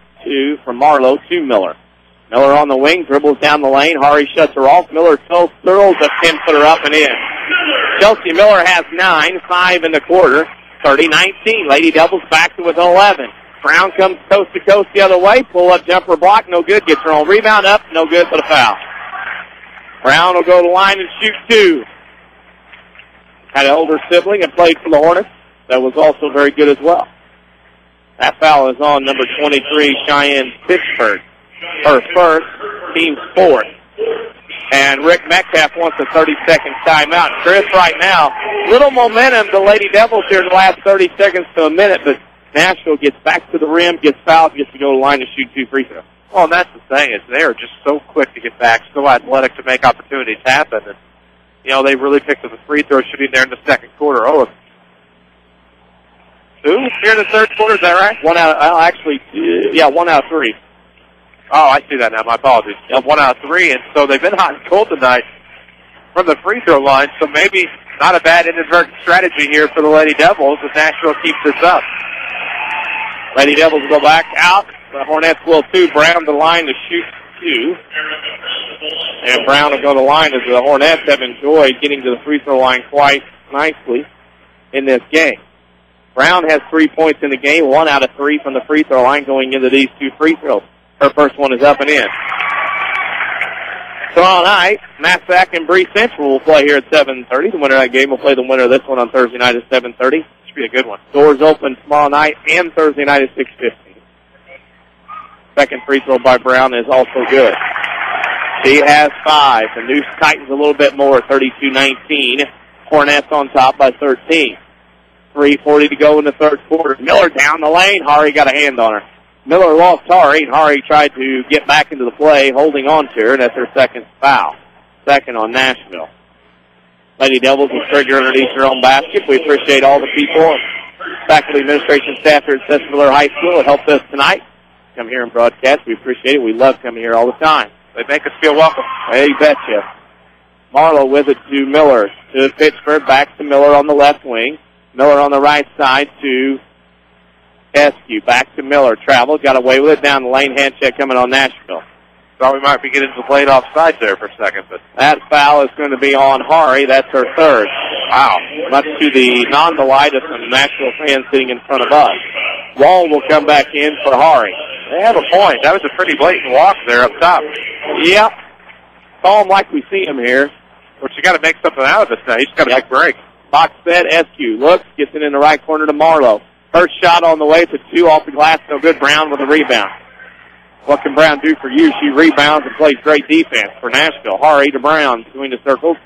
from Marlowe to Miller. Miller on the wing, dribbles down the lane. Hari shuts her off. Miller throws a 10-footer up and in. Chelsea Miller has 9, 5 in the quarter, 30-19. Lady Devils back to with 11. Brown comes coast to coast the other way. Pull up jumper block, no good. Gets her own rebound up, no good for the foul. Brown will go to the line and shoot 2. Had an older sibling and played for the Hornets. That was also very good as well. That foul is on number 23, Cheyenne Pittsburgh. Her first, team's 4th. And Rick Metcalf wants a 30-second timeout. Chris, right now, little momentum. The Lady Devils here in the last 30 seconds to a minute, but Nashville gets back to the rim, gets fouled, gets to go to the line and shoot 2 free throws. Well, and that's the thing, is they are just so quick to get back, so athletic to make opportunities happen. And, they really picked up the free throw shooting there in the second quarter. Oh, 2 here in the third quarter, is that right? 1 out of 3. Oh, I see that now. My apologies. 1 out of 3, and so they've been hot and cold tonight from the free throw line, so maybe not a bad inadvertent strategy here for the Lady Devils if Nashville keeps this up. Lady Devils will go back out. The Hornets will too. Brown to the line to shoot 2. And Brown will go to the line as the Hornets have enjoyed getting to the free throw line quite nicely in this game. Brown has 3 points in the game, 1 out of 3 from the free throw line going into these 2 free throws. Her first one is up and in. Tomorrow night, Massac and Bree Central will play here at 7:30. The winner of that game will play the winner of this one on Thursday night at 7:30. Should be a good one. Doors open tomorrow night and Thursday night at 6:15. Second free throw by Brown is also good. She has 5. The Noose tightens a little bit more, 32-19. Hornets on top by 13. 3:40 to go in the third quarter. Miller down the lane. Hari got a hand on her. Miller lost Hari, and Hari tried to get back into the play, holding on to her. That's her second foul. Second on Nashville. Lady Devils will trigger underneath her own basket. We appreciate all the people, faculty, administration, staff here at Sesser-Valier High School that helped us tonight. Come here and broadcast. We appreciate it. We love coming here all the time. They make us feel welcome. Hey, betcha. Marlowe with it to Miller. To Pittsburgh, back to Miller on the left wing. Miller on the right side to Eskew. Back to Miller. Travel. Got away with it. Down the lane. Hand check coming on Nashville. Thought we might be getting the blade offside there for a second, but that foul is going to be on Hari. That's her third. Wow. Much to the non-delight of some Nashville fans sitting in front of us. Wall will come back in for Hari. They have a point. That was a pretty blatant walk there up top. Yep. Call him like we see him here. But you got to make something out of this now. He's got a big break. Box set, Eskew looks, gets it in the right corner to Marlowe. First shot on the way to 2 off the glass, no good. Brown with a rebound. What can Brown do for you? She rebounds and plays great defense for Nashville. Hari to Brown between the circles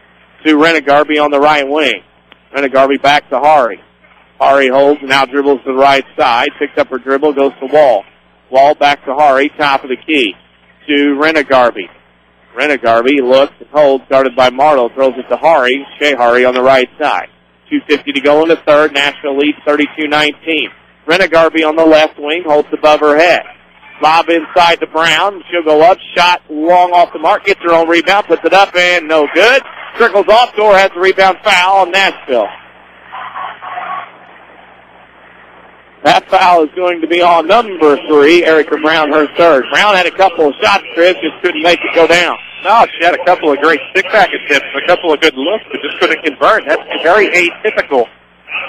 to Renegarby on the right wing. Renegarby back to Hari. Hari holds and now dribbles to the right side. Picks up her dribble, goes to Wall. Wall back to Hari, top of the key to Renegarby. Renegarby looks and holds, guarded by Marlowe, throws it to Hari. Shea Hari on the right side. 2:50 to go in the third. Nashville leads 32-19. Renegarby on the left wing, holds above her head. Lob inside to Brown. She'll go up. Shot long off the mark. Gets her own rebound. Puts it up and no good. Trickles off. Door has the rebound foul on Nashville. That foul is going to be on number 3, Erica Brown, her third. Brown had a couple of shots, Chris, just couldn't make it go down. No, she had a couple of great stick-back attempts, a couple of good looks, but just couldn't convert. That's very atypical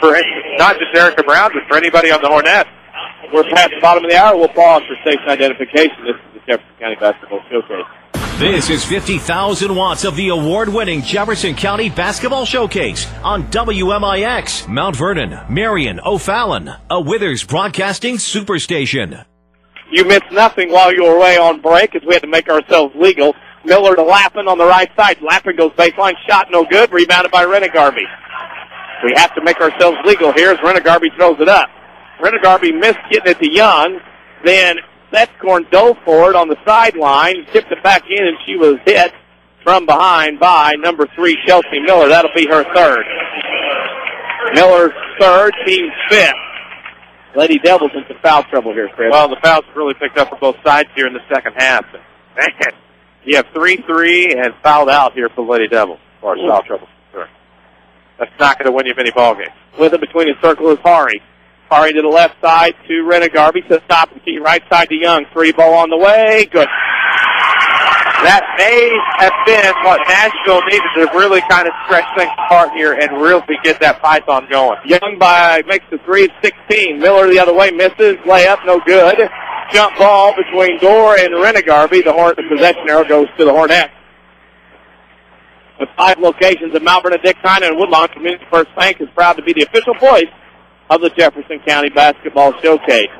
for not just Erica Brown, but for anybody on the Hornets. We're past the bottom of the hour. We'll pause for station identification. This is the Jefferson County Basketball Showcase. This is 50,000 watts of the award-winning Jefferson County Basketball Showcase on WMIX, Mount Vernon, Marion, O'Fallon, a Withers Broadcasting Superstation. You missed nothing while you were away on break as we had to make ourselves legal. Miller to Lappin on the right side. Lappin goes baseline, shot no good, rebounded by Renegarby. We have to make ourselves legal here as Renegarby throws it up. Renegarby missed getting it to Young, then Setscorn dove for it on the sideline, tipped it back in, and she was hit from behind by number 3, Chelsea Miller. That'll be her third. Miller's third, team's 5th. Lady Devils into foul trouble here, Chris. Well, the fouls have really picked up for both sides here in the second half. Man, you have 3-3 and fouled out here for Lady Devils as far as foul trouble. Sure. That's not going to win you many ball games. With it between the circle is Hari. Hari to the left side to Renegarby, to the top of the key, right side to Young. 3 ball on the way. Good. That may have been what Nashville needed to really kind of stretch things apart here and really get that python going. Young makes the 3 at 16. Miller the other way, misses. Layup, no good. Jump ball between Dorr and Renegarby. The possession arrow goes to the Hornets. With 5 locations in Mount Vernon, Dixon, and Woodlawn, Community First Bank is proud to be the official voice of the Jefferson County Basketball Showcase.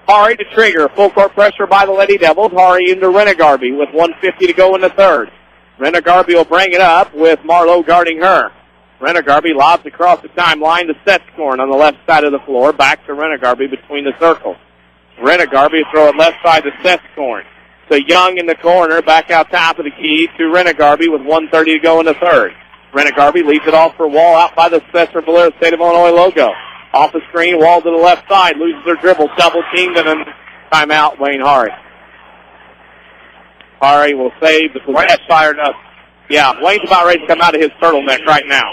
Hari to trigger. Full court pressure by the Lady Devils. Hari into Renegarby with 1:50 to go in the third. Renegarby will bring it up with Marlowe guarding her. Renegarby lobs across the timeline to Setscorn on the left side of the floor. Back to Renegarby between the circles. Renegarby throw it left side to Setscorn. To Young in the corner. Back out top of the key to Renegarby with 1:30 to go in the third. Renegarby leaves it off for Wall out by the Sesser-Valier State of Illinois logo. Off the screen, Wall to the left side, loses her dribble, double teamed, and then timeout, Wayne Hari. Hari will save the possession. Wayne's fired up. Yeah, Wayne's about ready to come out of his turtleneck right now.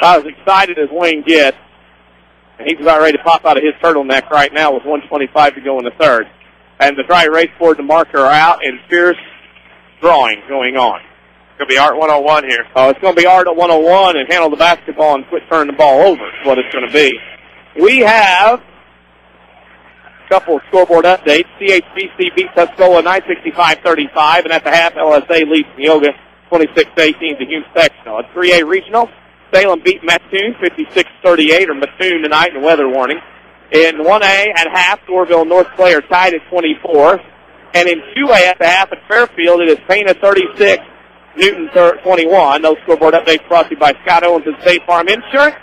I was excited as Wayne gets. And he's about ready to pop out of his turtleneck right now with 1:25 to go in the third. And the try race board to marker out and fierce drawing going on. It's going to be Art 101 here. Oh, it's going to be Art at 101 and handle the basketball and quit turning the ball over is what it's going to be. We have a couple of scoreboard updates. CHBC beats Tuscola 965-35, and at the half, LSA leads Neoga 26-18 to Hume Sectional. At 3A Regional, Salem beat Mattoon 56-38, or Mattoon tonight in weather warning. In 1A at half, Dorville and North Clay are tied at 24. And in 2A at the half at Fairfield, it is Payne 36, Newton 21. Those scoreboard updates brought to you by Scott Owens and State Farm Insurance.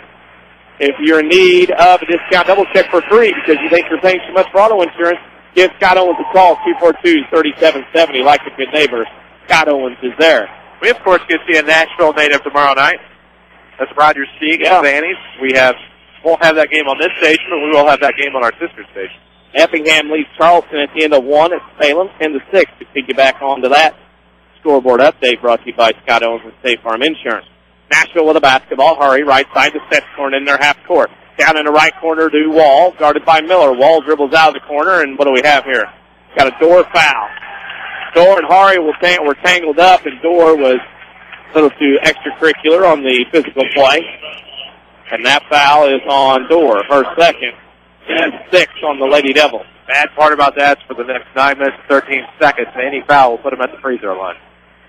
If you're in need of a discount double check for free because you think you're paying too much for auto insurance, give Scott Owens a call, 242-3770. Like a good neighbor, Scott Owens is there. We, of course, get to see a Nashville native tomorrow night. That's Roger Steig and Vannies. We won't have that game on this station, but we will have that game on our sister station. Effingham leads Charleston at the end of 1 at Salem, 10-6 to piggyback onto that scoreboard update brought to you by Scott Owens and State Farm Insurance. Nashville with a basketball. Hurry, right side to Setscorn in their half court. Down in the right corner to Wall, guarded by Miller. Wall dribbles out of the corner, and what do we have here? Got a Dorr foul. Dorr and Hurry were tangled up, and Dorr was a little too extracurricular on the physical play. And that foul is on Dorr, her second. And 6 on the Lady Devils. Bad part about that is for the next 9 minutes and 13 seconds, any foul will put them at the free throw line.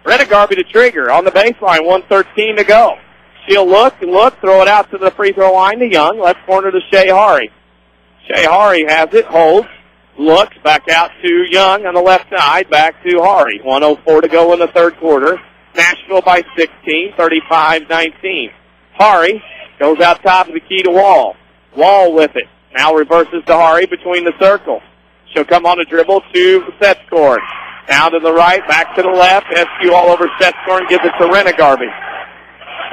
Renegarby to trigger on the baseline, 1:13 to go. She'll look, throw it out to the free throw line to Young, left corner to Shea Hari. Shea Hari has it, holds, looks, back out to Young on the left side, back to Hari. 1:04 to go in the third quarter. Nashville by 16, 35-19. Hari goes out top of the key to Wall. Wall with it. Now reverses to Hari between the circle. She'll come on a dribble to Setscorn. Down to the right, back to the left. SQ all over Setscorn, gives it to Renegarby.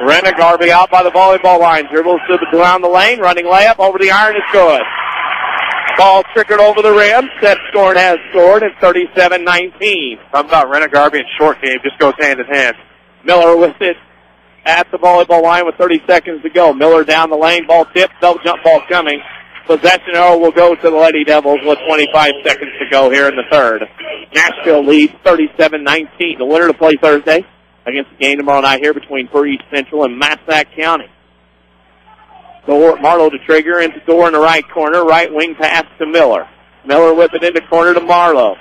Renegarby out by the volleyball line. Dribbles down the lane, running layup over the iron is good. Ball trickered over the rim. Setscorn has scored at 37-19. Something about Renegarby and short game just goes hand in hand. Miller with it at the volleyball line with 30 seconds to go. Miller down the lane, ball tipped, no jump ball coming. Possession arrow will go to the Lady Devils with 25 seconds to go here in the third. Nashville leads 37-19. The winner to play Thursday against the game tomorrow night here between Prairie Central and Massac County. Marlowe to trigger into Dorr in the right corner. Right wing pass to Miller. Miller with it into corner to Marlowe.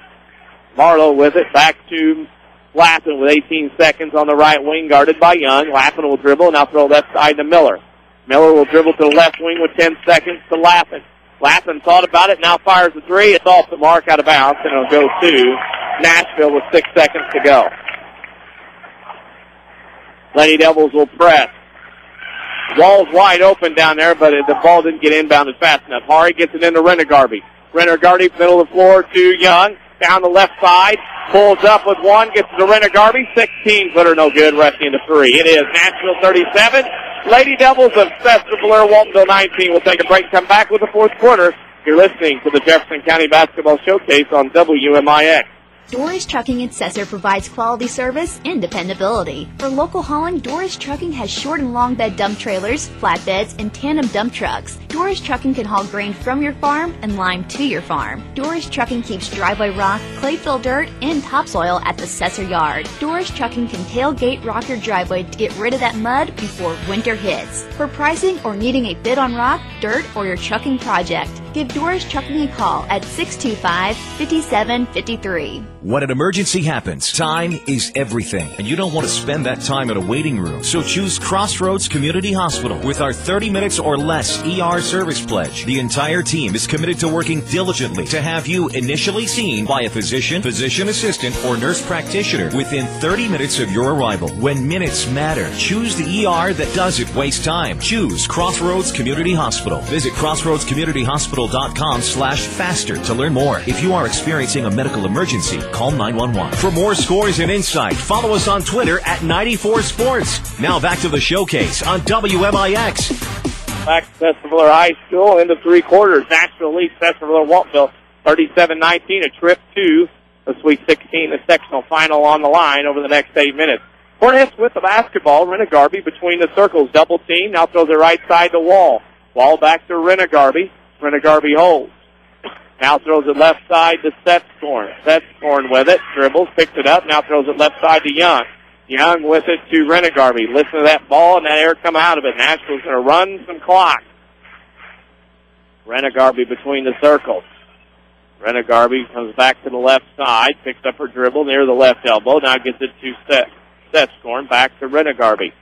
Marlowe with it back to Lappin with 18 seconds on the right wing, guarded by Young. Lappin will dribble and now throw left side to Miller. Miller will dribble to the left wing with 10 seconds to Lappin. Lappin thought about it, now fires the three. It's off the mark, out of bounds, and it'll go to Nashville with 6 seconds to go. Lady Devils will press. Wall's wide open down there, but the ball didn't get inbounded fast enough. Hari gets it into Renegarby. Renegarby, middle of the floor to Young. Down the left side. Pulls up with one, gets to Renegarby. 16-footer, no good, rushing into three. It is Nashville 37. Lady Devils of Sesser-Valier, Waltonville 19. We'll take a break, come back with the fourth quarter. You're listening to the Jefferson County Basketball Showcase on WMIX. Doris Trucking in Sesser provides quality service and dependability. For local hauling, Doris Trucking has short and long bed dump trailers, flatbeds, and tandem dump trucks. Doris Trucking can haul grain from your farm and lime to your farm. Doris Trucking keeps driveway rock, clay-filled dirt, and topsoil at the Sesser yard. Doris Trucking can tailgate rock your driveway to get rid of that mud before winter hits. For pricing or needing a bid on rock, dirt, or your trucking project, give Doris Trucking a call at 625-5753. When an emergency happens, time is everything, and you don't want to spend that time in a waiting room. So choose Crossroads Community Hospital with our 30 minutes or less ER service pledge. The entire team is committed to working diligently to have you initially seen by a physician, physician assistant, or nurse practitioner within 30 minutes of your arrival. When minutes matter, choose the ER that doesn't waste time. Choose Crossroads Community Hospital. Visit crossroadscommunityhospital.com/faster to learn more. If you are experiencing a medical emergency, call 911. For more scores and insight, follow us on Twitter at 94sports. Now back to the showcase on WMIX. Back to Sesser-Valier High School into three quarters. Nashville leads Sesser-Valier Waltonville 37-19. A trip to the Sweet 16, the sectional final on the line over the next 8 minutes. Hornets with the basketball. Renegarby between the circles. Double team. Now throws it right side to Wall. Ball back to Renegarby. Renegarby holds. Now throws it left side to Setscorn. Setscorn with it. Dribbles, picks it up. Now throws it left side to Young. Young with it to Renegarby. Listen to that ball and that air come out of it. Nashville's going to run some clock. Renegarby between the circles. Renegarby comes back to the left side, picks up her dribble near the left elbow. Now gets it to Setscorn. Back to Renegarby.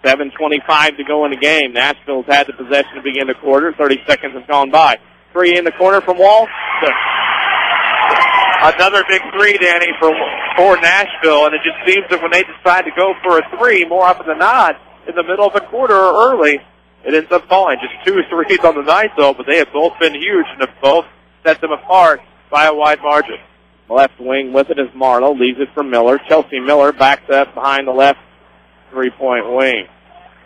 7:25 to go in the game. Nashville's had the possession to begin the quarter. 30 seconds have gone by. Three in the corner from Wall. Another big three, Danny, for Nashville, and it just seems that when they decide to go for a three, more often than not, in the middle of the quarter or early, it ends up falling. Just 2 threes on the night, though, but they have both been huge and have both set them apart by a wide margin. Left wing with it is Marlowe. Leaves it for Miller. Chelsea Miller backs up behind the left three-point wing.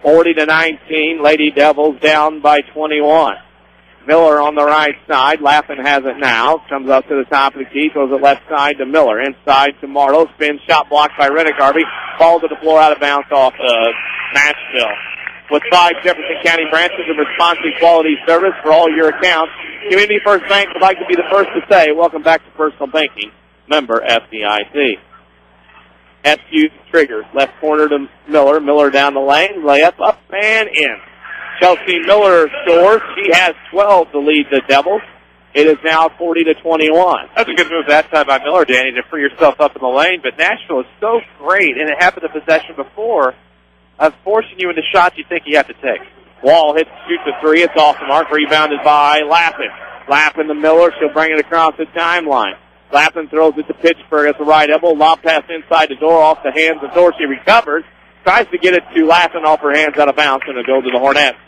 40-19. Lady Devils down by 21. Miller on the right side. Lappin has it now. Comes up to the top of the key. Throws it left side to Miller. Inside to Marlowe. Spin shot blocked by Renegarby. Ball to the floor out of bounds off of Nashville. With 5 Jefferson County branches of responsive quality service for all your accounts, Community First Bank would like to be the first to say, welcome back to personal banking. Member FDIC. SU triggers. Left corner to Miller. Miller down the lane. Layup up and in. Chelsea Miller scores. She has 12 to lead the Devils. It is now 40-21. That's a good move that time by Miller, Danny, to free yourself up in the lane. But Nashville is so great, and it happened in possession before, of forcing you into shots you think you have to take. Wall hits, shoots a three. It's off the mark. Rebounded by Lappin. Lappin to Miller. She'll bring it across the timeline. Lappin throws it to Pittsburgh at the right elbow. Lob pass inside the door off the hands of Dorsey. Recovers. Tries to get it to Lappin off her hands out of bounds, and it'll go to the Hornets.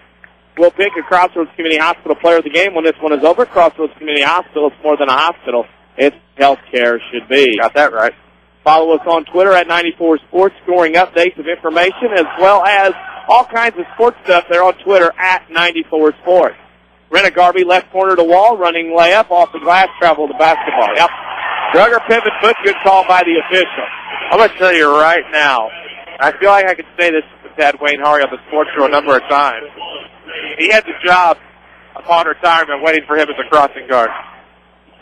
We'll pick a Crossroads Community Hospital player of the game when this one is over. Crossroads Community Hospital is more than a hospital. It's healthcare should be. Got that right. Follow us on Twitter at 94 Sports, scoring updates of information as well as all kinds of sports stuff there on Twitter at 94 Sports. Renegarby left corner to Wall, running layup off the glass, travel to basketball. Yep. Drugger pivot foot, good call by the official. I'm going to tell you right now, I feel like I could say this with Dad Wayne Hari on the sports show a number of times. He had the job upon retirement waiting for him as a crossing guard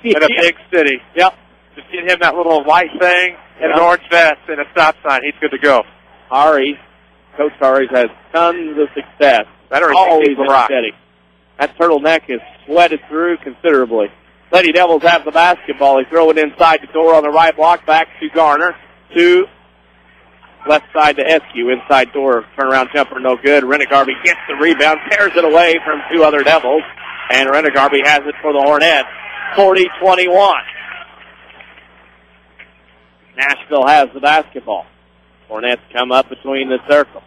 in a big city. Yep. Just get him that little white thing and an orange vest and a stop sign. He's good to go. Hari, Coach Hari's has tons of success. Always steady. That turtleneck is sweated through considerably. Lady Devils have the basketball. They throw it inside the door on the right block, back to Garner. To left side to Eskew. Inside door, turnaround jumper, no good. Renegarby gets the rebound, tears it away from 2 other Devils. And Renegarby has it for the Hornets. 40-21. Nashville has the basketball. Hornets come up between the circle.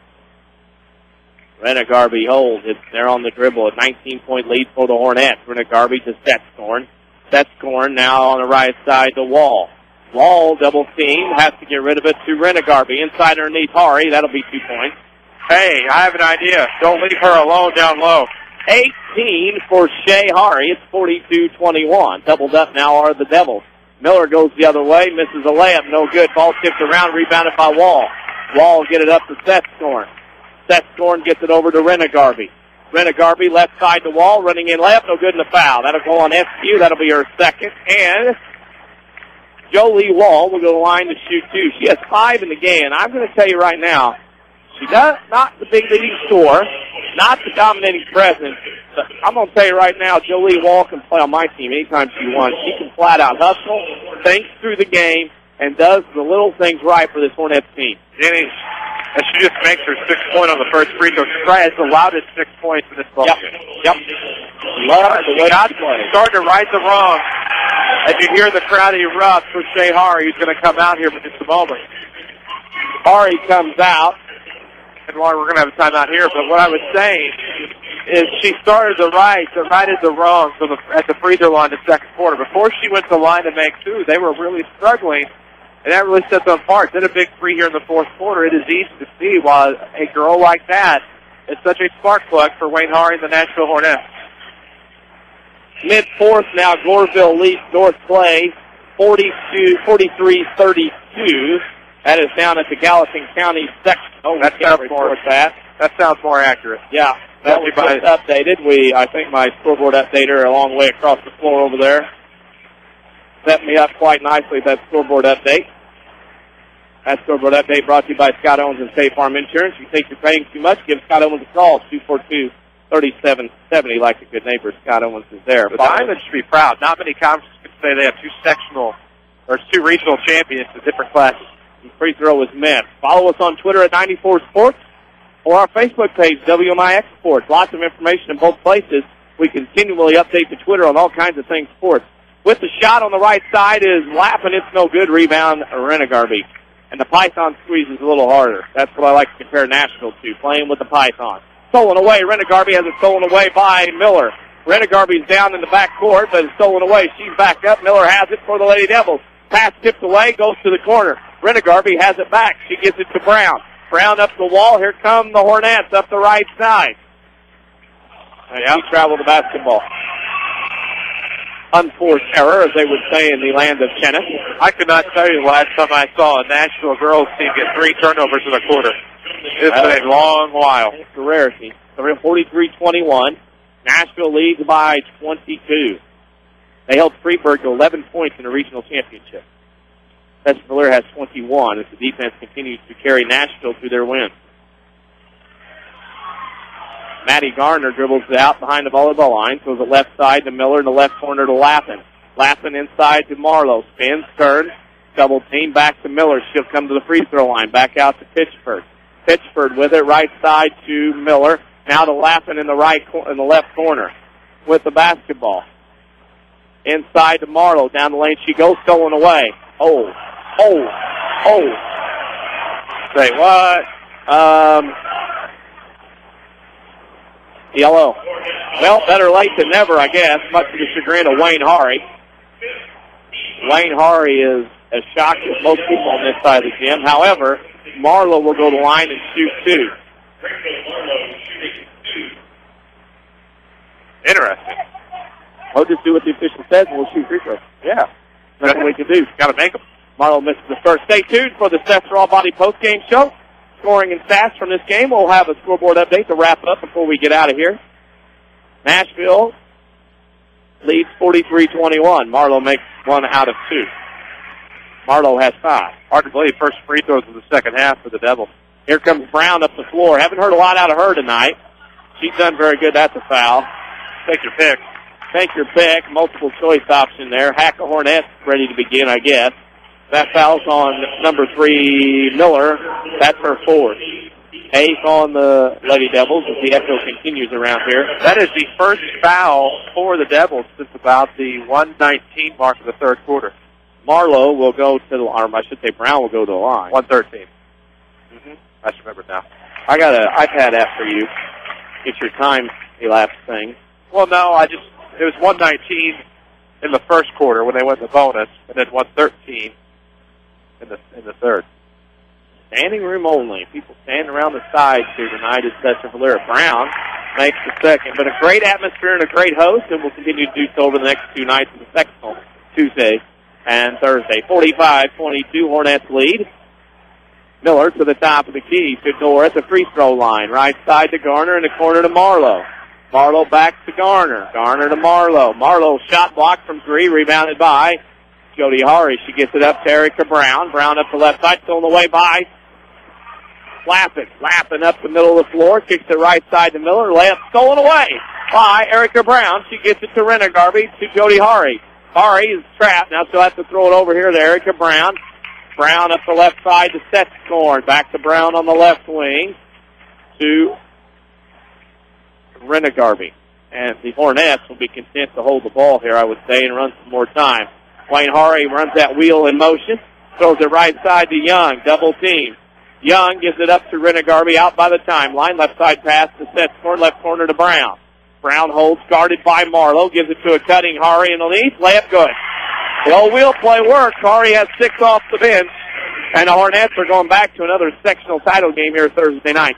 Renegarby holds. It's there on the dribble. A 19-point lead for the Hornets. Renegarby to Setscorn. Setscorn now on the right side to Wall. Wall double team. Has to get rid of it to Renegarby. Inside underneath Hari. That'll be 2 points. Hey, I have an idea. Don't leave her alone down low. 18 for Shea Hari. It's 42-21. Doubled up now are the Devils. Miller goes the other way. Misses a layup. No good. Ball tipped around. Rebounded by Wall. Wall get it up to Setscorn. Setscorn gets it over to Renegarby. Renegarby left side to Wall. Running in layup. No good in the foul. That'll go on SQ. That'll be her second. And Jolie Wall will go to the line to shoot 2. She has 5 in the game. And I'm going to tell you right now, she does not the big leading scorer, not the dominating presence. But I'm going to tell you right now, Jolie Wall can play on my team anytime she wants. She can flat out hustle, thinks through the game, and does the little things right for this Hornets team. Jenny, and she just makes her 6th point on the first free throw. She has the loudest 6 points in this ball game. Yep. Love the way she plays. Starting to right the wrong. As you hear the crowd erupt for Shea Hari, who's going to come out here for just a moment. Hari comes out. And we're going to have a timeout here, but what I was saying is she started the righted the wrongs at the free throw line in the second quarter. Before she went to the line to make 2, they were really struggling, and that really set them apart. Did a big free here in the fourth quarter. It is easy to see why a girl like that is such a spark plug for Wayne Hari and the Nashville Hornets. Mid-fourth now, Goreville leads North Clay 43-32. That is down at the Gallatin County Sectional. That's tough for us. That That sounds more accurate. Yeah, that was just updated. I think my scoreboard updater a long way across the floor over there set me up quite nicely with that scoreboard update. That scoreboard update brought to you by Scott Owens and State Farm Insurance. If you think you're paying too much, give Scott Owens a call, 242-3770. Like a good neighbor, Scott Owens is there. The Diamonds should be proud. Not many conferences can say they have two regional champions in different classes. The free throw was missed. Follow us on Twitter at 94 Sports or our Facebook page, WMIX Sports. Lots of information in both places. We continually update the Twitter on all kinds of things sports. With the shot on the right side is Lappin. It's no good. Rebound, Renegarby. And the Python squeezes a little harder. That's what I like to compare Nashville to, playing with the Python. Stolen away. Renegarby has it stolen away by Miller. Renegarby's down in the back court, but it's stolen away. She's back up. Miller has it for the Lady Devils. Pass tipped away, goes to the corner. Renegarby has it back. She gives it to Brown. Brown up the wall. Here come the Hornets up the right side. And she traveled the basketball. Unforced error, as they would say in the land of tennis. I could not tell you the last time I saw a Nashville girls team get 3 turnovers in a quarter. It's been a long while. It's a rarity. 43-21. Nashville leads by 22. They held Freeburg to 11 points in the regional championship. Sesser-Valier has 21 as the defense continues to carry Nashville through their win. Maddie Garner dribbles it out behind the volleyball line, throws it left side to Miller, in the left corner to Lappin. Lappin inside to Marlowe. Spins, turns, double team, back to Miller. She'll come to the free throw line, back out to Pitchford. Pitchford with it, right side to Miller. Now to Lappin in the left corner with the basketball. Inside to Marlowe, down the lane she goes, stolen away. Say what? Yellow. Well, better late than never, I guess, much to the chagrin of Wayne Hari. Wayne Hari is as shocked as most people on this side of the gym. However, Marlowe will go to the line and shoot 2. Interesting. We'll just do what the official says and we'll shoot free throws. Yeah. Nothing we can do. Got to make them. Marlowe misses the first. Stay tuned for the Sesser All Body postgame show. Scoring and stats from this game. We'll have a scoreboard update to wrap up before we get out of here. Nashville leads 43-21. Marlowe makes 1 out of 2. Marlowe has 5. Hard to believe first free throws in the second half for the Devils. Here comes Brown up the floor. Haven't heard a lot out of her tonight. She's done very good. That's a foul. Take your pick. Take your pick. Multiple choice option there. Hack a Hornets ready to begin, I guess. That foul's on number 3, Miller. That's her 4th. 8th on the Lady Devils as the echo continues around here. That is the first foul for the Devils since about the 1:19 mark of the third quarter. Marlowe will go to the, or I should say Brown will go to the line. 1:13. I should remember now. I got an iPad app for you. Get your time elapsed thing. Well, no, it was 1:19 in the first quarter when they went to bonus, and then 1:13 in the third. Standing room only. People standing around the sides here tonight is Sesser-Valier. Brown makes the second. But a great atmosphere and a great host, and we'll continue to do so over the next 2 nights of the sectional, Tuesday and Thursday. 45-22, Hornets lead. Miller to the top of the key to Dorr at the free throw line. Right side to Garner, in the corner to Marlowe. Marlowe back to Garner. Garner to Marlowe. Marlowe shot blocked from 3, rebounded by Jody Hari. She gets it up to Erica Brown. Brown up the left side, stolen away by Lappin. Lappin up the middle of the floor, kicks it right side to Miller. Layup stolen away by Erica Brown. She gets it to Renegarby, to Jody Hari. Hari is trapped. Now she'll have to throw it over here to Erica Brown. Brown up the left side to Setscorn. Back to Brown on the left wing to Renegarby. And the Hornets will be content to hold the ball here, I would say, and run some more time. Wayne Hari runs that wheel in motion. Throws it right side to Young. Double team. Young gives it up to Renegarby out by the timeline. Left side pass to Setscorn. Left corner to Brown. Brown holds, guarded by Marlowe. Gives it to a cutting Hari in the lead. Layup good. The old wheel play works. Hari has 6 off the bench. And the Hornets are going back to another sectional title game here Thursday night.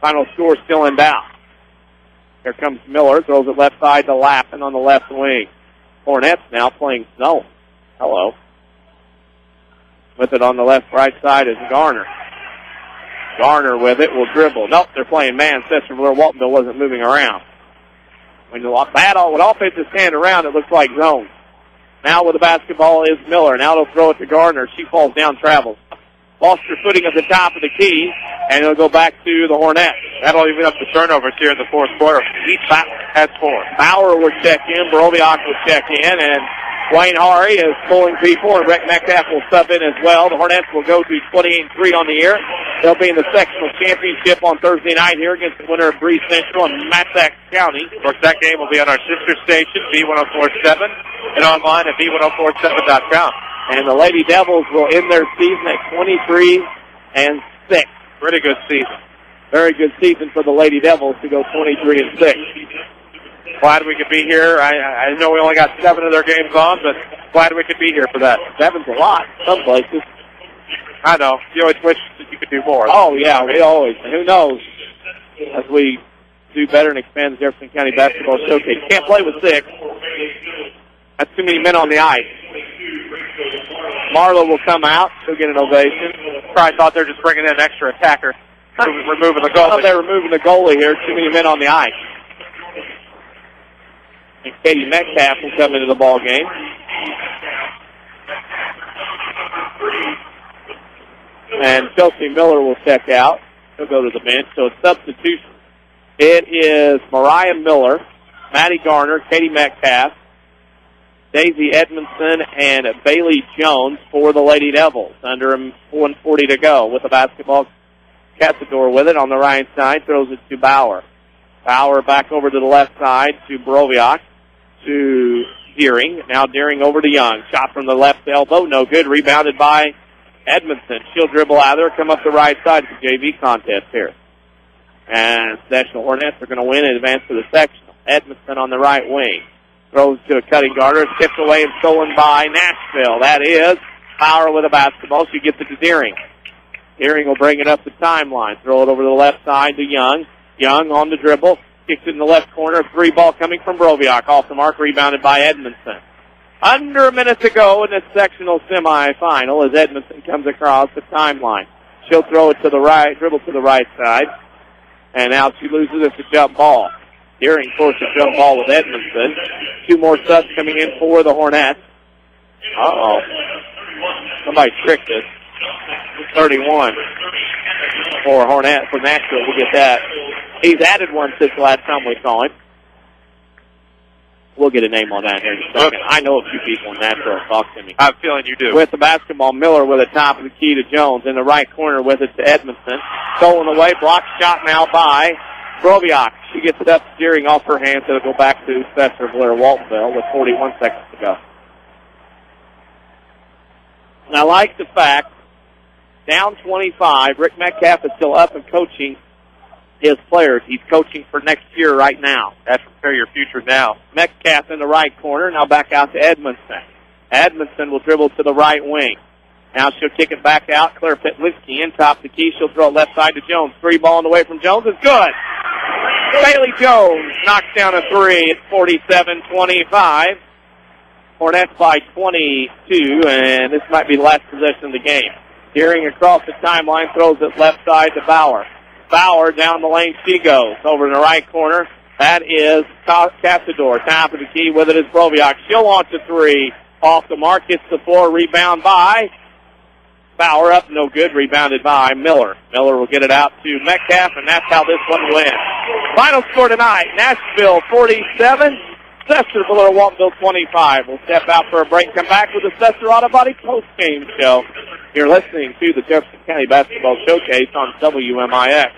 Final score still in doubt. Here comes Miller. Throws it left side to Lappin on the left wing. Hornets now playing zone. Hello. With it on the left-right side is Garner. Garner with it will dribble. Nope, they're playing man. Sesser-Valier Waltonville wasn't moving around. When offenses stand around, it looks like zone. Now with the basketball is Miller. Now they'll throw it to Garner. She falls down, travels. Lost her footing at the top of the key, and it'll go back to the Hornets. That'll even up the turnovers here in the fourth quarter. Each has 4. Bauer will check in. Broviak will check in, and Wayne Hari is pulling people, and Rick Metcalf will sub in as well. The Hornets will go to 28-3 on the year. They'll be in the sectional championship on Thursday night here against the winner of Bree Central and Massac County. Of course, that game will be on our sister station, B1047, and online at B1047.com. And the Lady Devils will end their season at 23-6. Pretty good season. Very good season for the Lady Devils to go 23-6. Glad we could be here. I know we only got 7 of their games on, but glad we could be here for that. 7's a lot, some places. I know. You always wish that you could do more. Oh, yeah, we always. And who knows, as we do better and expand the Jefferson County Basketball Showcase. Can't play with 6. That's too many men on the ice. Marlowe will come out. She'll get an ovation. Probably thought they were just bringing in an extra attacker. Removing the goalie. They're removing the goalie here. Too many men on the ice. And Katie Metcalf will come into the ball game. And Chelsea Miller will check out. He'll go to the bench. So it's substitution. It is Mariah Miller, Maddie Garner, Katie Metcalf, Daisy Edmondson, and Bailey Jones for the Lady Devils. Under 1:40 to go with the basketball. Casador with it on the right side, throws it to Bauer. Bauer back over to the left side to Broviak, to Deering. Now Deering over to Young. Shot from the left elbow, no good. Rebounded by Edmondson. She'll dribble out there, come up the right side. It's a JV contest here. And National Hornets are going to win and advance to the sectional. Edmondson on the right wing. Throws to a cutting Garner. Tipped away and stolen by Nashville. That is Bauer with a basketball. She gets it to Deering. Deering will bring it up the timeline. Throw it over to the left side to Young. Young on the dribble. Kicks it in the left corner. 3 ball coming from Broviak. Off the mark. Rebounded by Edmondson. Under a minute to go in this sectional semifinal as Edmondson comes across the timeline. She'll throw it to the right, dribble to the right side. And now she loses it to jump ball. Deering forced a jump ball with Edmondson. 2 more subs coming in for the Hornets. Uh-oh. Somebody tricked us. 31 for Hornet, for Nashville. We'll get that. He's added one since the last time we saw him. We'll get a name on that here in a second. I know a few people in Nashville. Talk to me. I have a feeling you do. With the basketball, Miller with the top of the key to Jones. In the right corner with it to Edmondson. Stolen away. Blocked shot now by Broviak. She gets it up to Deering off her hands. It'll go back to Sesser-Valier Waltonville with 41 seconds to go. And I like the fact, down 25, Rick Metcalf is still up and coaching his players. He's coaching for next year right now. That's prepare your future now. Metcalf in the right corner. Now back out to Edmondson. Edmondson will dribble to the right wing. Now she'll kick it back out. Claire Petlinski in top of the key. She'll throw it left side to Jones. 3 ball away from Jones is good. Bailey Jones knocks down a 3. It's 47-25. Hornets by 22, and this might be the last possession of the game. Deering across the timeline, throws it left side to Bauer. Bauer down the lane she goes. Over in the right corner, that is Casador. Top of the key with it is Broviak. She'll launch a 3. Off the mark, hits the floor, rebound by Bauer. Up, no good, rebounded by Miller. Miller will get it out to Metcalf, and that's how this one wins. Final score tonight, Nashville 47, Sesser-Valier Waltonville 25. We'll step out for a break, come back with the Sesser Auto Body post-game show. You're listening to the Jefferson County Basketball Showcase on WMIX.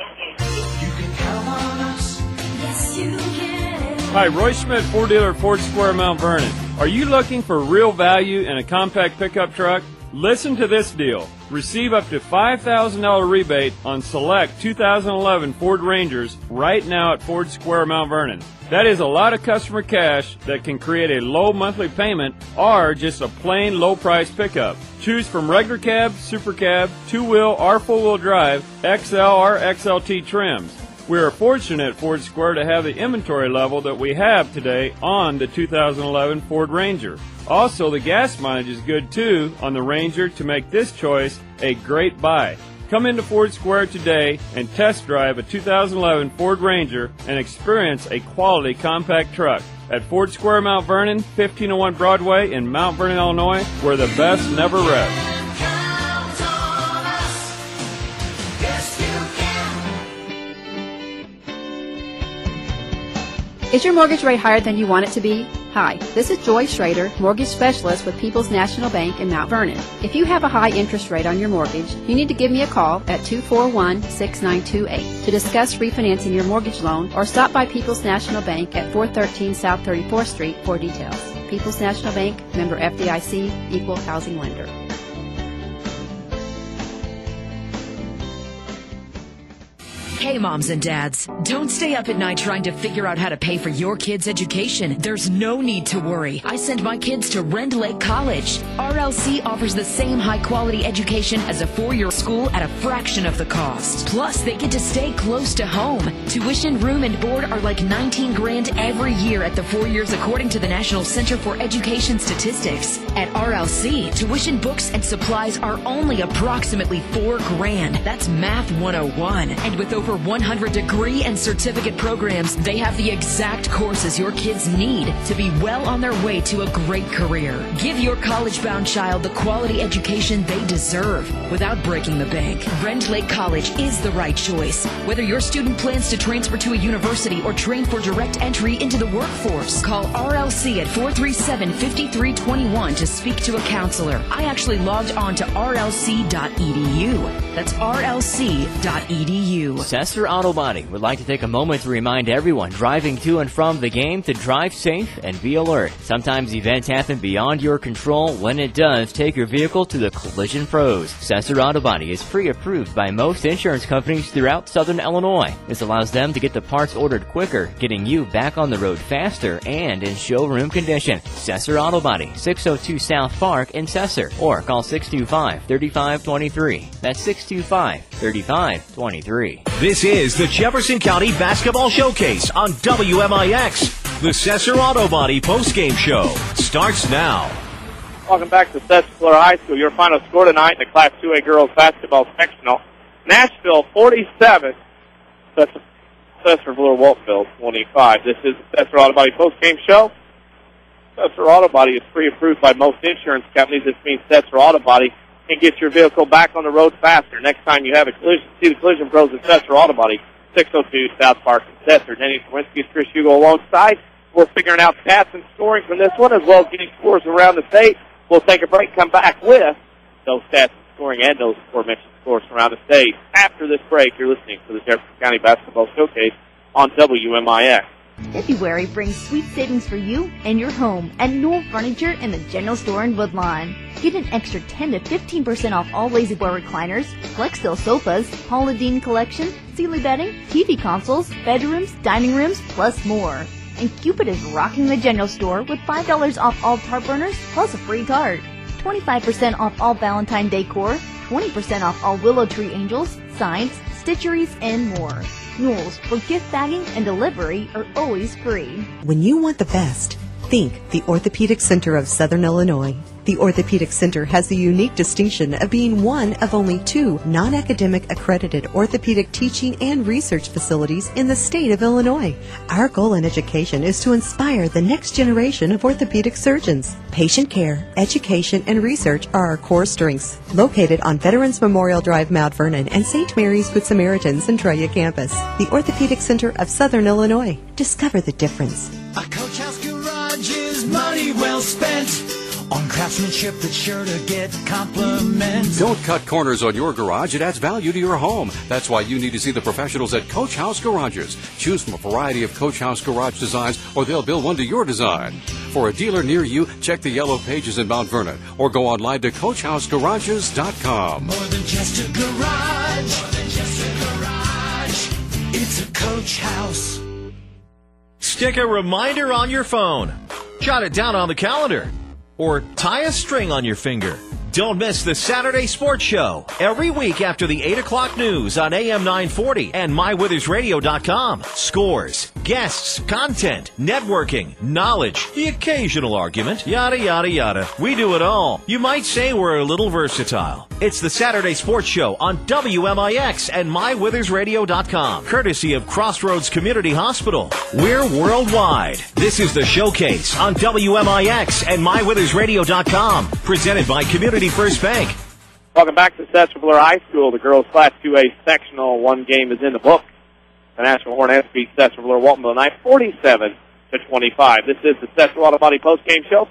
Hi, Roy Schmidt, Ford dealer at Ford Square, Mount Vernon. Are you looking for real value in a compact pickup truck? Listen to this deal. Receive up to $5,000 rebate on select 2011 Ford Rangers right now at Ford Square, Mount Vernon. That is a lot of customer cash that can create a low monthly payment or just a plain low price pickup. Choose from regular cab, super cab, 2-wheel or 4-wheel drive, XL or XLT trims. We are fortunate at Ford Square to have the inventory level that we have today on the 2011 Ford Ranger. Also, the gas mileage is good too on the Ranger to make this choice a great buy. Come into Ford Square today and test drive a 2011 Ford Ranger and experience a quality compact truck at Ford Square, Mount Vernon, 1501 Broadway in Mount Vernon, Illinois, where the best never rests. Is your mortgage rate higher than you want it to be? Hi, this is Joy Schrader, mortgage specialist with People's National Bank in Mount Vernon. If you have a high interest rate on your mortgage, you need to give me a call at 241-6928 to discuss refinancing your mortgage loan, or stop by People's National Bank at 413 South 34th Street for details. People's National Bank, member FDIC, equal housing lender. Hey, moms and dads, don't stay up at night trying to figure out how to pay for your kids' education. There's no need to worry. I send my kids to Rend Lake College. RLC offers the same high-quality education as a four-year school at a fraction of the cost. Plus, they get to stay close to home. Tuition, room, and board are like $19,000 every year at the 4 years, according to the National Center for Education Statistics. At RLC, tuition, books, and supplies are only approximately $4,000. That's Math 101. And with over 100 degree and certificate programs, they have the exact courses your kids need to be well on their way to a great career. Give your college-bound child the quality education they deserve without breaking the bank. Rend Lake College is the right choice. Whether your student plans to transfer to a university or train for direct entry into the workforce, call RLC at 437-5321 to speak to a counselor. I actually logged on to rlc.edu. That's rlc.edu. Sesser Auto Body would like to take a moment to remind everyone driving to and from the game to drive safe and be alert. Sometimes events happen beyond your control. When it does, take your vehicle to the collision pros. Sesser Auto Body is pre-approved by most insurance companies throughout Southern Illinois. This allows them to get the parts ordered quicker, getting you back on the road faster and in showroom condition. Sesser Auto Body, 602 South Park in Sesser, or call 625-3523. That's 625-3523. This is the Jefferson County Basketball Showcase on WMIX. The Sesser Auto Body postgame show starts now. Welcome back to Sesser-Valier High School. Your final score tonight in the Class 2A Girls Basketball Sectional. Nashville 47, Sesser-Valier Waltonville 25. This is the Sesser Auto Body postgame show. Sesser Auto Body is pre-approved by most insurance companies. This means Sesser Auto Body can get your vehicle back on the road faster. Next time you have a collision, see the collision pros at Sesser Auto Body, 602 South Park in Sesser. Denny Swinsky and Chris Hugo alongside. We're figuring out stats and scoring from this one, as well as getting scores around the state. We'll take a break, come back with those stats and scoring and those aforementioned scores from around the state. After this break, you're listening to the Jefferson County Basketball Showcase on WMIX. February brings sweet savings for you and your home at Newell Furniture in the General Store in Woodlawn. Get an extra 10 to 15% off all La-Z-Boy recliners, Flexsteel sofas, Paula Deen collection, Sealy bedding, TV consoles, bedrooms, dining rooms, plus more. And Cupid is rocking the General Store with $5 off all tarp burners plus a free card. 25% off all Valentine decor, 20% off all Willow Tree angels, signs, stitcheries, and more. Newell's, for gift bagging and delivery are always free. When you want the best, think the Orthopedic Center of Southern Illinois. The Orthopedic Center has the unique distinction of being one of only 2 non-academic accredited orthopedic teaching and research facilities in the state of Illinois. Our goal in education is to inspire the next generation of orthopedic surgeons. Patient care, education, and research are our core strengths. Located on Veterans Memorial Drive, Mount Vernon, and St. Mary's Good Samaritans in Troya campus. The Orthopedic Center of Southern Illinois. Discover the difference. A Coach House Garage is money well spent on craftsmanship that's sure to get compliments. Don't cut corners on your garage. It adds value to your home. That's why you need to see the professionals at Coach House Garages. Choose from a variety of Coach House garage designs, or they'll build one to your design. For a dealer near you, check the yellow pages in Mount Vernon, or go online to CoachHouseGarages.com. More than just a garage. More than just a garage. It's a Coach House. Stick a reminder on your phone. Jot it down on the calendar. Or tie a string on your finger. Don't miss the Saturday Sports Show every week after the 8 o'clock news on AM 940 and MyWithersRadio.com. Scores, guests, content, networking, knowledge, the occasional argument, yada, yada, yada. We do it all. You might say we're a little versatile. It's the Saturday Sports Show on WMIX and MyWithersRadio.com, courtesy of Crossroads Community Hospital. We're worldwide. This is the Showcase on WMIX and MyWithersRadio.com, presented by Community First Bank. Welcome back to Sesser-Valier High School. The girls' Class 2A sectional. One game is in the book. The Nashville Hornets beat Sesser-Valier Waltonville tonight 47-25. This is the Sesser Auto Body postgame show.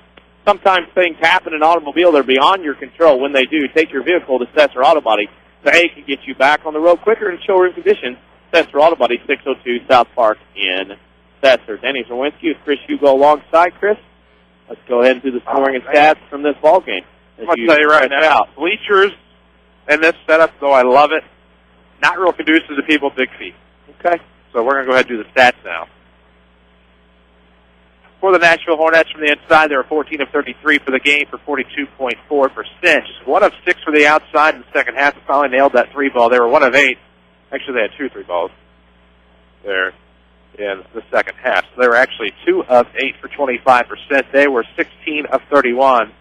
Sometimes things happen in an automobile. They're beyond your control. When they do, take your vehicle to Sesser Auto Body. They can get you back on the road quicker in showroom conditions. Sesser Auto Body, 602 South Park in Sesser. Danny Zawinski with Chris Hugo alongside Chris. Let's go ahead and do the scoring and stats from this ball game. I'm going to tell you right now, bleachers in this setup, though I love it, not real conducive to people with big feet. Okay. So we're going to go ahead and do the stats now. For the Nashville Hornets from the inside, they were 14 of 33 for the game for 42.4%. Just 1 of 6 for the outside in the second half. They finally nailed that 3 ball. They were 1 of 8. Actually, they had 2 3 balls there in the second half. So they were actually 2 of 8 for 25%. They were 16 of 31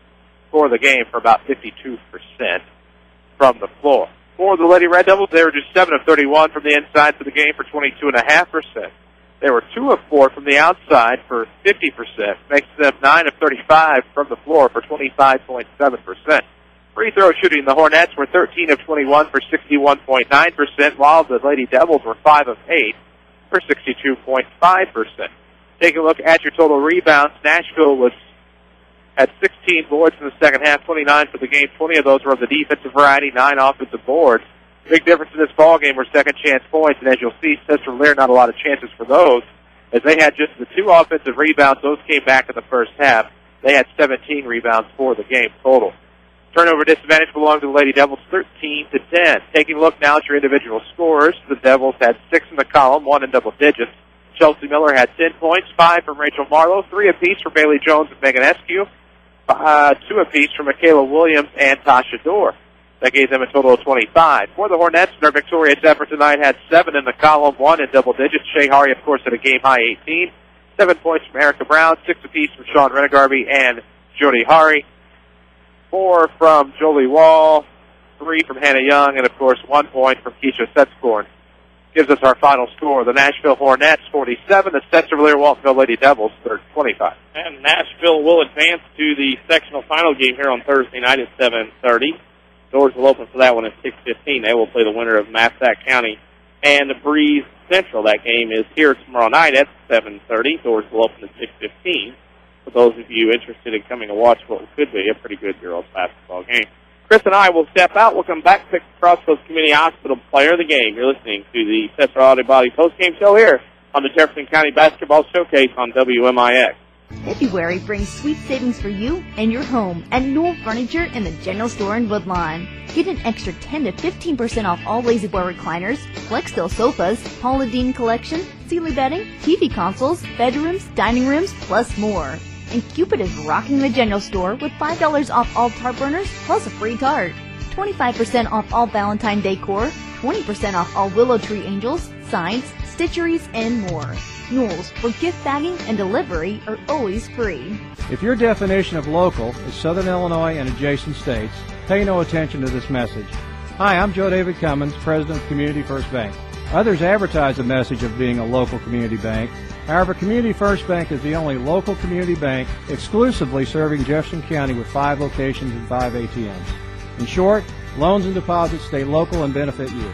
for the game for about 52% from the floor. For the Lady Red Devils, they were just 7 of 31 from the inside for the game for 22.5%. They were 2 of 4 from the outside for 50%, makes them 9 of 35 from the floor for 25.7%. Free throw shooting, the Hornets were 13 of 21 for 61.9%, while the Lady Devils were 5 of 8 for 62.5%. Take a look at your total rebounds. Nashville was at 16 boards in the second half, 29 for the game. 20 of those were of the defensive variety, 9 offensive boards. Big difference in this ball game were second chance points, and as you'll see, Sesser-Valier not a lot of chances for those, as they had just the 2 offensive rebounds. Those came back in the first half. They had 17 rebounds for the game total. Turnover disadvantage belonged to the Lady Devils, 13-10. Taking a look now at your individual scores, the Devils had 6 in the column, 1 in double digits. Chelsea Miller had 10 points, 5 from Rachel Marlowe, 3 apiece for Bailey Jones and Megan Eskew, 2 apiece for Michaela Williams and Tasha Dorr. That gave them a total of 25. For the Hornets, their victorious effort tonight had 7 in the column, 1 in double digits. Shea Hari, of course, had a game-high 18. 7 points from Erica Brown, 6 apiece from Sean Renegarby and Jody Hari. 4 from Jolie Wall, 3 from Hannah Young, and, of course, 1 point from Keisha Setscorn. Gives us our final score. The Nashville Hornets, 47. The Sesser-Valier Waltonville Lady Devils, 25. And Nashville will advance to the sectional final game here on Thursday night at 7:30. Doors will open for that one at 6:15. They will play the winner of Massac County and Breeze Central. That game is here tomorrow night at 7:30. Doors will open at 6:15. For those of you interested in coming to watch what could be a pretty good girls basketball game. Chris and I will step out. We'll come back to Crossroads Community Hospital player of the game. You're listening to the Sesser Auto Body postgame show here on the Jefferson County Basketball Showcase on WMIX. February brings sweet savings for you and your home at Newell Furniture in the General Store in Woodlawn. Get an extra 10 to 15% off all La-Z-Boy recliners, Flexsteel sofas, Paula Deen collection, Sealy bedding, TV consoles, bedrooms, dining rooms, plus more. And Cupid is rocking the General Store with $5 off all tart burners plus a free tart. 25% off all Valentine decor, 20% off all Willow Tree Angels, signs, stitcheries, and more. Newell's, where gift bagging and delivery are always free. If your definition of local is Southern Illinois and adjacent states, pay no attention to this message. Hi, I'm Joe David Cummins, President of Community First Bank. Others advertise the message of being a local community bank. However, Community First Bank is the only local community bank exclusively serving Jefferson County with 5 locations and 5 ATMs. In short, loans and deposits stay local and benefit you.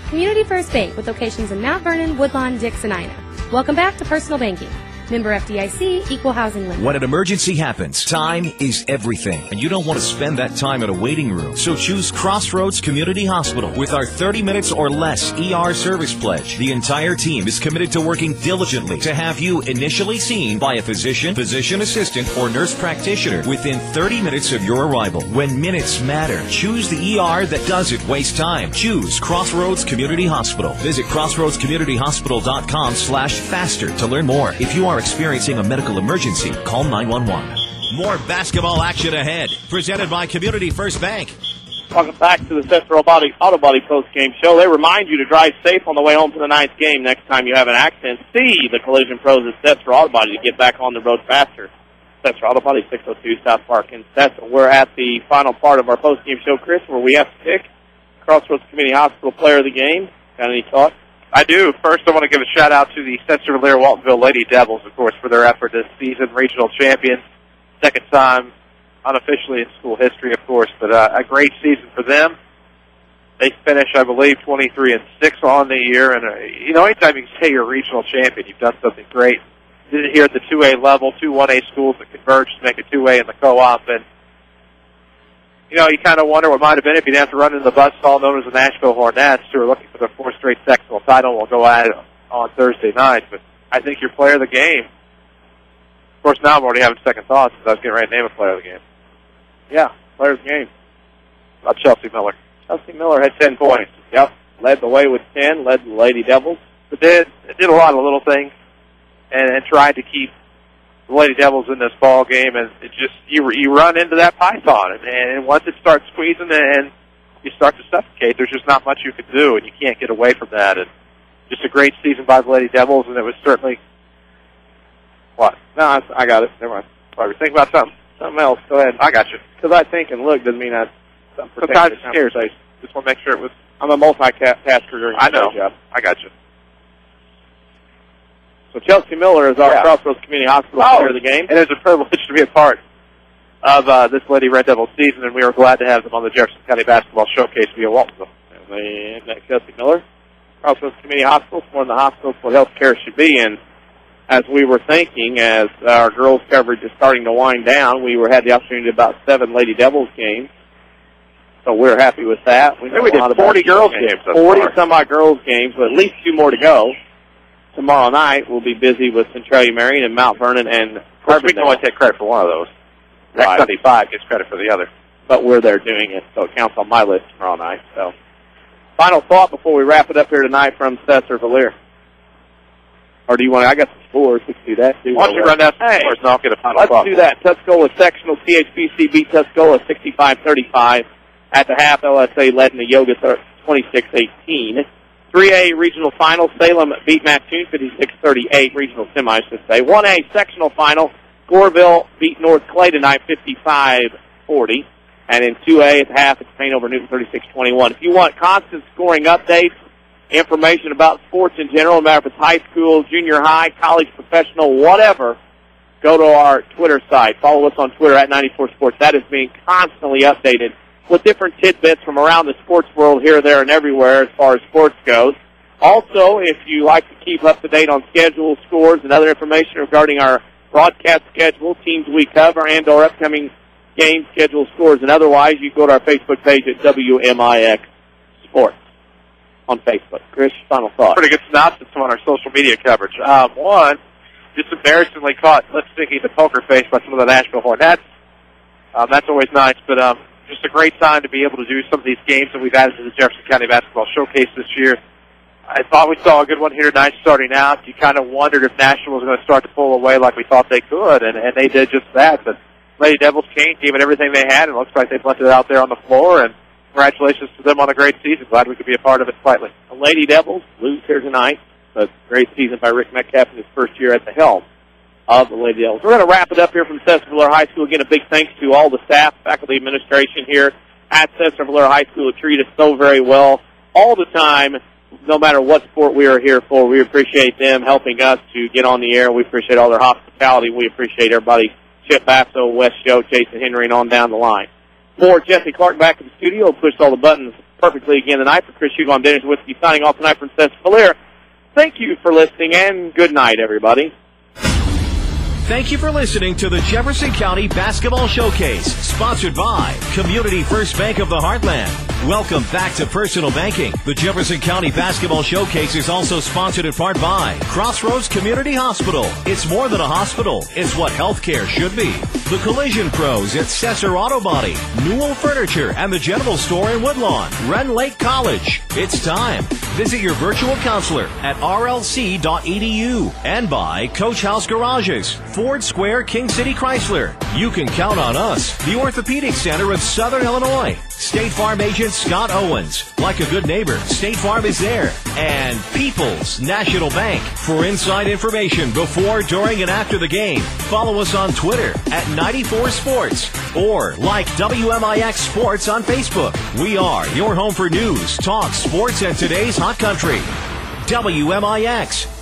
Community First Bank with locations in Mount Vernon, Woodlawn, Dix, and Ina. Welcome back to Personal Banking. Member FDIC, Equal Housing Lender. When an emergency happens, time is everything, and you don't want to spend that time in a waiting room. So choose Crossroads Community Hospital with our 30 minutes or less ER service pledge. The entire team is committed to working diligently to have you initially seen by a physician, physician assistant, or nurse practitioner within 30 minutes of your arrival. When minutes matter, choose the ER that doesn't waste time. Choose Crossroads Community Hospital. Visit crossroadscommunityhospital.com/faster to learn more. If you are experiencing a medical emergency, call 911. More basketball action ahead. Presented by Community First Bank. Welcome back to the Sesser Auto Body post-game show. They remind you to drive safe on the way home from the ninth game. Next time you have an accident, see the collision pros at Sesser Auto Body to get back on the road faster. Sesser Auto Body, 602 South Park in Sesser. We're at the final part of our post-game show, Chris, where we have to pick Crossroads Community Hospital Player of the Game. Got any thoughts? I do. First, I want to give a shout-out to the Sesser-Valier Waltonville Lady Devils, of course, for their effort this season. Regional champions, second time unofficially in school history, of course, but a great season for them. They finished, I believe, 23-6 on the year, and anytime you can say you're a regional champion, you've done something great. Did it here at the 2A level, 2 1A schools that converged to make a 2A in the co-op, and you kind of wonder what might have been if you'd have to run into the buzzsaw known as the Nashville Hornets, who are looking for their 4th straight sectional title. We'll go at it on Thursday night, but I think your player of the game. Of course, now I'm already having second thoughts because I was getting ready to name a player of the game. Yeah, player of the game. About Chelsea Miller. Chelsea Miller had 10 points. Yep, led the way with 10, led the Lady Devils. But it did a lot of little things and tried to keep the Lady Devils in this ball game, and it just you run into that python, and once it starts squeezing and you start to suffocate, there's just not much you can do, and you can't get away from that. And just a great season by the Lady Devils, and it was certainly what? No, I got it. Never mind. Sorry, think about something else. Go ahead. I got you. Because I think and look doesn't mean I. Sometimes it scares. I just want to make sure it was. I'm a multitasker during I know. Job. I got you. So Chelsea Miller is our Crossroads Community Hospital player of the game. And it's a privilege to be a part of this Lady Red Devil season, and we were glad to have them on the Jefferson County Basketball Showcase via Waltonville. And Chelsea Miller, Crossroads Community Hospital, one of the hospitals where health care should be. And as we were thinking, as our girls' coverage is starting to wind down, we had the opportunity to about 7 Lady Devils games. So we're happy with that. We did 40 girls games. 40-some-odd girls games, with at least 2 more to go. Tomorrow night, we'll be busy with Centralia Marion and Mount Vernon and Carbondale. We can only take credit for one of those. Next 75 gets credit for the other. But we're there doing it, so it counts on my list tomorrow night. So, final thought before we wrap it up here tonight from Sesser-Valier. Or do you want to? I got some scores. We can do that, too. Why don't you run down some scores, and I'll get a final thought. Let's do that. Tuscola Sectional THBC beat Tuscola 65-35. At the half, LSA led in the Yoga 26-18. 3A Regional Final, Salem beat Mattoon 56-38, Regional Semi, I should say. 1A Sectional Final, Goreville beat North Clay tonight 55-40. And in 2A at the half, it's Payne over Newton 36-21. If you want constant scoring updates, information about sports in general, no matter if it's high school, junior high, college, professional, whatever, go to our Twitter site. Follow us on Twitter at 94 Sports. That is being constantly updated with different tidbits from around the sports world here, there, and everywhere as far as sports goes. Also, if you like to keep up to date on schedules, scores, and other information regarding our broadcast schedule, teams we cover, and our upcoming game schedule, scores, and otherwise, you go to our Facebook page at WMIX Sports on Facebook. Chris, final thought. Pretty good synopsis on our social media coverage. One, just embarrassingly caught lip-syncing the poker face by some of the Nashville Hornets. That's always nice, but just a great time to be able to do some of these games that we've added to the Jefferson County Basketball Showcase this year. I thought we saw a good one here tonight starting out. You kind of wondered if Nashville was going to start to pull away like we thought they could, and they did just that. But Lady Devils came, gave it everything they had, and it looks like they've left it out there on the floor, and congratulations to them on a great season. Glad we could be a part of it slightly. The Lady Devils lose here tonight, but great season by Rick Metcalf in his first year at the helm of the Lady Devils. We're going to wrap it up here from Sesser-Valier High School. Again, a big thanks to all the staff, faculty, administration here at Sesser-Valier High School who treat us so very well all the time, no matter what sport we are here for. We appreciate them helping us to get on the air. We appreciate all their hospitality. We appreciate everybody, Chip Basso, Wes Show, Jason Henry, and on down the line. For Jesse Clark back in the studio, pushed all the buttons perfectly again tonight. For Chris Hugo, I'm Dennis Whiskey signing off tonight from Sesser-Valier. Thank you for listening, and good night, everybody. Thank you for listening to the Jefferson County Basketball Showcase, sponsored by Community First Bank of the Heartland. Welcome back to Personal Banking. The Jefferson County Basketball Showcase is also sponsored in part by Crossroads Community Hospital. It's more than a hospital. It's what healthcare should be. The Collision Pros at Sesser Auto Body, Newell Furniture, and the General Store in Woodlawn, Rend Lake College. It's time. Visit your virtual counselor at rlc.edu and by Coach House Garages, Ford Square, King City Chrysler, You can count on us, the Orthopedic Center of Southern Illinois. State Farm agent Scott Owens. Like a good neighbor, State Farm is there. And People's National Bank. For inside information before, during, and after the game, follow us on Twitter at 94 Sports or like WMIX Sports on Facebook. We are your home for news, talk, sports, and today's hot country. WMIX.